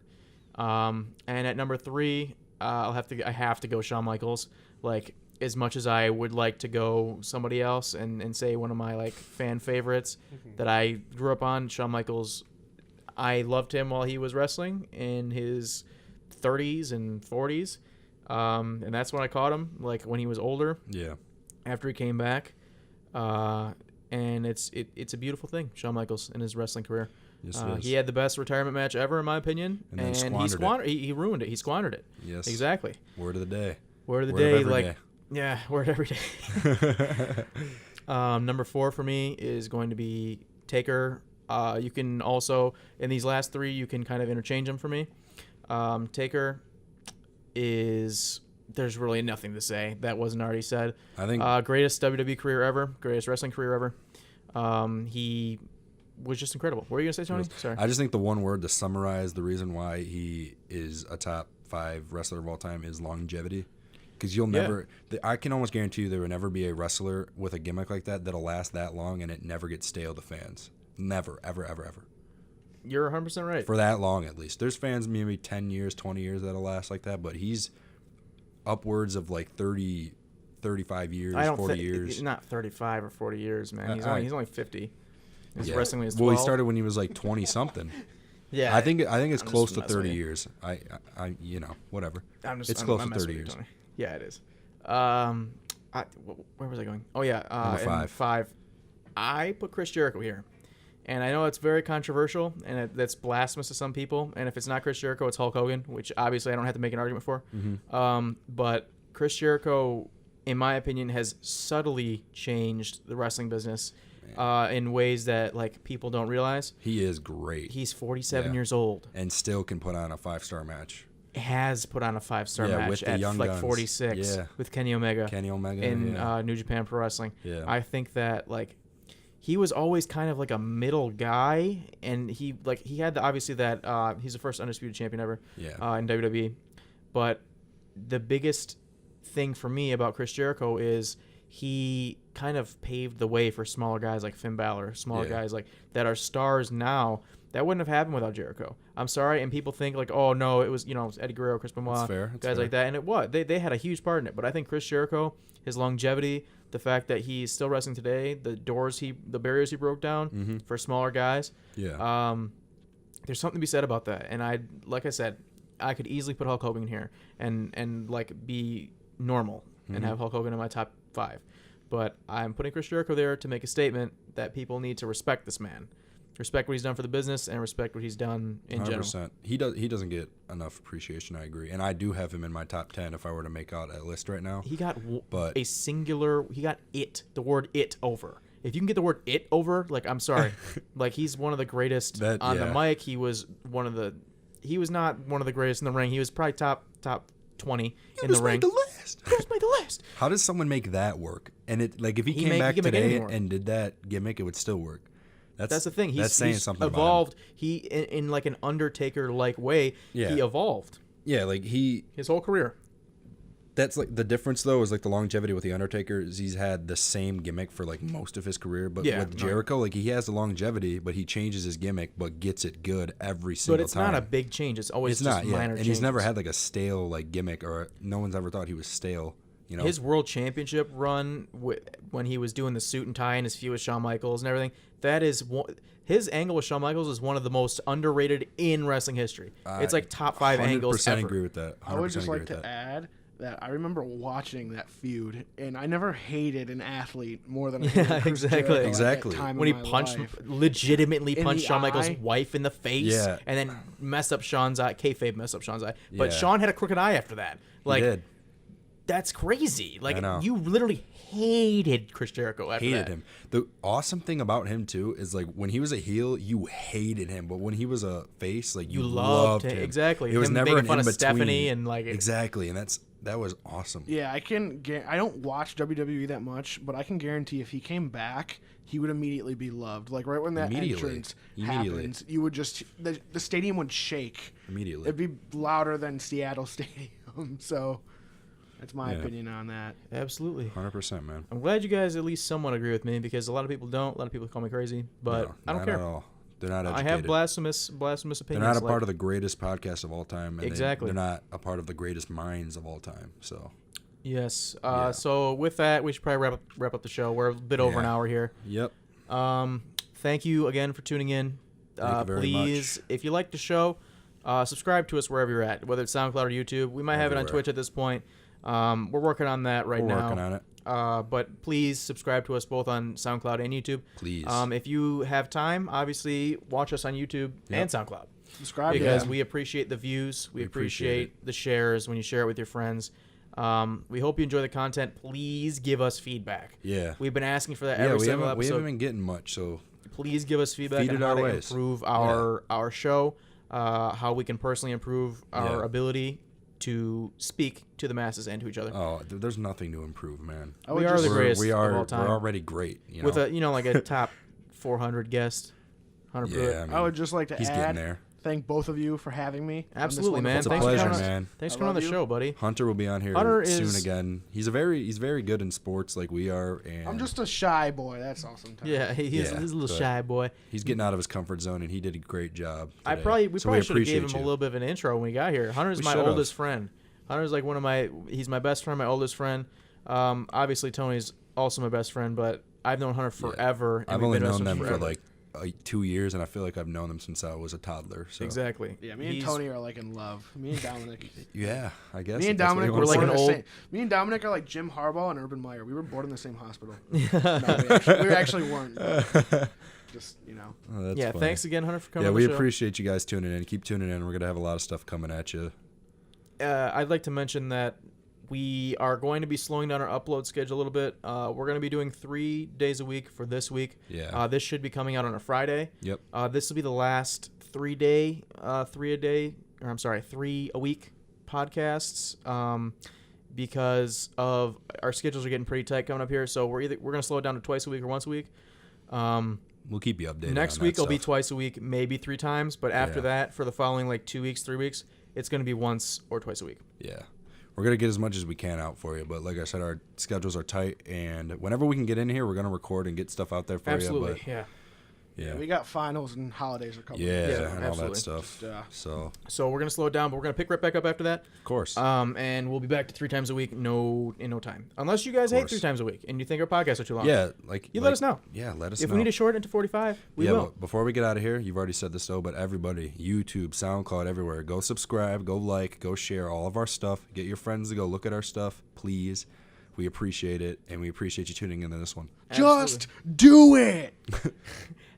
And at number 3, I have to go Shawn Michaels. Like, as much as I would like to go somebody else and say one of my like fan favorites that I grew up on, Shawn Michaels, I loved him while he was wrestling in his 30s and 40s. And that's when I caught him, like when he was older. Yeah. After he came back. And it's a beautiful thing, Shawn Michaels, in his wrestling career. Yes, it is. He had the best retirement match ever, in my opinion. And he ruined it. He squandered it. Yes. Exactly. Word of the day. Word of the day. Every day. Yeah, word every day. Number 4 for me is going to be Taker. You can also, in these last 3, you can kind of interchange them for me. Taker is, there's really nothing to say that wasn't already said. I think greatest WWE career ever, greatest wrestling career ever. He was just incredible. What were you going to say, Tony? Sorry. I just think the one word to summarize the reason why he is a top 5 wrestler of all time is longevity. Because you'll never, I can almost guarantee you there will never be a wrestler with a gimmick like that that'll last that long and it never gets stale to fans. Never, ever, ever, ever. You're 100% right. For that long, at least. There's fans maybe 10 years, 20 years that'll last like that, but he's upwards of like 30, 35 years, 40 years. Not 35 or 40 years, man. He's only 50. He's wrestling when he's 12. Well, he started when he was like 20-something. Yeah. I think it's close to 30 years. I whatever. It's close to 30 years. Yeah, it is. Where was I going? Oh, yeah. Number 5. I put Chris Jericho here. And I know it's very controversial, and that's blasphemous to some people. And if it's not Chris Jericho, it's Hulk Hogan, which obviously I don't have to make an argument for. Mm-hmm. But Chris Jericho, in my opinion, has subtly changed the wrestling business in ways that like people don't realize. He is great. He's 47 years old. And still can put on a 5-star match. Has put on a 5-star match with the at young like guns. 46 with Kenny Omega in New Japan Pro Wrestling. Yeah. I think that like he was always kind of like a middle guy, and he had obviously that he's the first undisputed champion ever in WWE. But the biggest thing for me about Chris Jericho is he kind of paved the way for smaller guys like Finn Balor, guys like that are stars now. That wouldn't have happened without Jericho. I'm sorry, and people think like, oh no, it was Eddie Guerrero, Chris Benoit, guys like that, and it was. They had a huge part in it. But I think Chris Jericho, his longevity, the fact that he's still wrestling today, the barriers he broke down for smaller guys. Yeah. There's something to be said about that. And like I said, I could easily put Hulk Hogan here and like be normal and have Hulk Hogan in my top 5. But I'm putting Chris Jericho there to make a statement that people need to respect this man. Respect what he's done for the business and respect what he's done in 100%. General. He doesn't get enough appreciation, I agree. And I do have him in my top 10 if I were to make out a list right now. He got the word it over. If you can get the word it over, like, I'm sorry. Like, he's one of the greatest on the mic. He was not one of the greatest in the ring. He was probably top 20 in the ring. Just made the list. How does someone make that work? And it like if he came back today and did that gimmick, it would still work. That's the thing. He's saying something evolved. About him. He in like an Undertaker-like way. Yeah. He evolved. Yeah, like his whole career. That's like the difference though is like the longevity with the Undertaker is he's had the same gimmick for like most of his career, but with Jericho, like he has the longevity, but he changes his gimmick, but gets it good every single time. But it's not a big change. It's always just minor changes. And he's never had like a stale like gimmick, or no one's ever thought he was stale. You know? His world championship run when he was doing the suit and tie and his feud with Shawn Michaels and everything, that is his angle with Shawn Michaels is one of the most underrated in wrestling history. It's like top 5 angles ever. 100% agree with that. I would just like to add that I remember watching that feud, and I never hated an athlete more than I hated Chris Jericho exactly. When he legitimately punched Shawn Michaels' wife in the face, and then messed up Shawn's eye. Kayfabe messed up Shawn's eye, but Shawn had a crooked eye after that. Like, he did. That's crazy. Like, you literally hated Chris Jericho after that. Hated him. The awesome thing about him, too, is, like, when he was a heel, you hated him. But when he was a face, like, you loved him. Exactly. It was never an in-between. Stephanie and, like... Exactly. And that was awesome. Yeah, I don't watch WWE that much, but I can guarantee if he came back, he would immediately be loved. Like, right when that entrance happens, you would just... The stadium would shake. Immediately. It'd be louder than Seattle Stadium, so... That's my opinion on that. Absolutely. 100%, man. I'm glad you guys at least somewhat agree with me because a lot of people don't. A lot of people call me crazy, but I don't care. Not at all. They're not educated. I have blasphemous opinions. They're not a part of the greatest podcast of all time. And exactly. They're not a part of the greatest minds of all time. So. Yes. So with that, we should probably wrap up the show. We're a bit over an hour here. Yep. Thank you again for tuning in. Thank you very please, much. if you like the show, subscribe to us wherever you're at, whether it's SoundCloud or YouTube. We might have it on Twitch at this point. We're working on that right now. We're working on it. But please subscribe to us both on SoundCloud and YouTube. Please. If you have time, obviously watch us on YouTube and SoundCloud. Subscribe because we appreciate the views. We appreciate the shares when you share it with your friends. We hope you enjoy the content. Please give us feedback. Yeah. We've been asking for that every single episode. We haven't been getting much, so please give us feedback on how to improve our show, how we can personally improve our ability to speak to the masses and to each other. Oh, there's nothing to improve, man. We are the greatest of all time. We're already great. You know? With a top 400 guest, Hunter Pruett. I mean, I would just like to he's getting there. Thank both of you for having me. Absolutely, man. It's a pleasure, man. Thanks for coming on the show, buddy. Hunter will be on here soon again. He's very good in sports like we are. And I'm just a shy boy. That's all sometimes. Yeah, he's a little shy boy. He's getting out of his comfort zone, and he did a great job today. We probably should have gave him a little bit of an intro when we got here. Hunter's my oldest friend. Hunter's like he's my best friend, my oldest friend. Obviously, Tony's also my best friend, but I've known Hunter forever. I've only known them for like 2 years, and I feel like I've known them since I was a toddler. So. Exactly. Yeah, me and Tony are like in love. Me and Dominick. Yeah, I guess. Me and Dominick were like Me and Dominick are like Jim Harbaugh and Urban Meyer. We were born in the same hospital. No, we actually weren't. Just Oh, yeah. Funny. Thanks again, Hunter, for coming. Yeah, on we the show. Appreciate you guys tuning in. Keep tuning in. We're gonna have a lot of stuff coming at you. I'd like to mention that we are going to be slowing down our upload schedule a little bit. We're going to be doing 3 days a week for this week. Yeah. This should be coming out on a Friday. Yep. This will be the last 3 a week podcasts. Because of our schedules are getting pretty tight coming up here, so we're going to slow it down to twice a week or once a week. We'll keep you updated. Next week will be twice a week, maybe 3 times, but after that, for the following 2 weeks, 3 weeks, it's going to be once or twice a week. Yeah. We're going to get as much as we can out for you, but like I said, our schedules are tight, and whenever we can get in here, we're going to record and get stuff out there for you. Absolutely, yeah. Yeah, we got finals and holidays are coming. Yeah, and all that stuff. So we're gonna slow it down, but we're gonna pick right back up after that. Of course. And we'll be back to 3 times a week. In no time, unless you guys hate 3 times a week and you think our podcasts are too long. Yeah, let us know. Yeah, let us know. If we need to shorten it to 45, we will. But before we get out of here, you've already said this though, but everybody, YouTube, SoundCloud, everywhere, go subscribe, go like, go share all of our stuff. Get your friends to go look at our stuff, please. We appreciate it, and we appreciate you tuning in to this one. Just do it.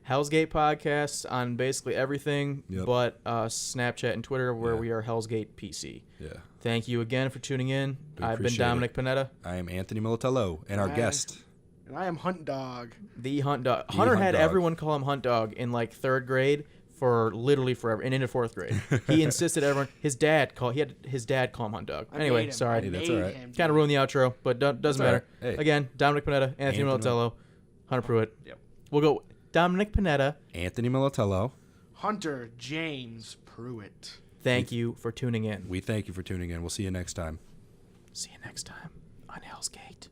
Hell's Gate Podcasts on basically everything but Snapchat and Twitter, where we are Hell's Gate PC. Yeah. Thank you again for tuning in. I've been Dominick Panetta. I am Anthony Militello, and our guest. And I am Hunt Dog. The Hunt Dog. Hunter had everyone call him Hunt Dog in 3rd grade for literally forever, and into 4th grade. He insisted his dad call him Hunt Dog. Anyway, sorry. That's all right. Kind of ruined the outro, but doesn't matter. Hey. Again, Dominick Panetta, Anthony Militello, Hunter Pruett. Yep. We'll go Dominick Panetta, Anthony Militello, Hunter James Pruett. Thank you for tuning in. We thank you for tuning in. We'll see you next time. See you next time on Hell's Gate.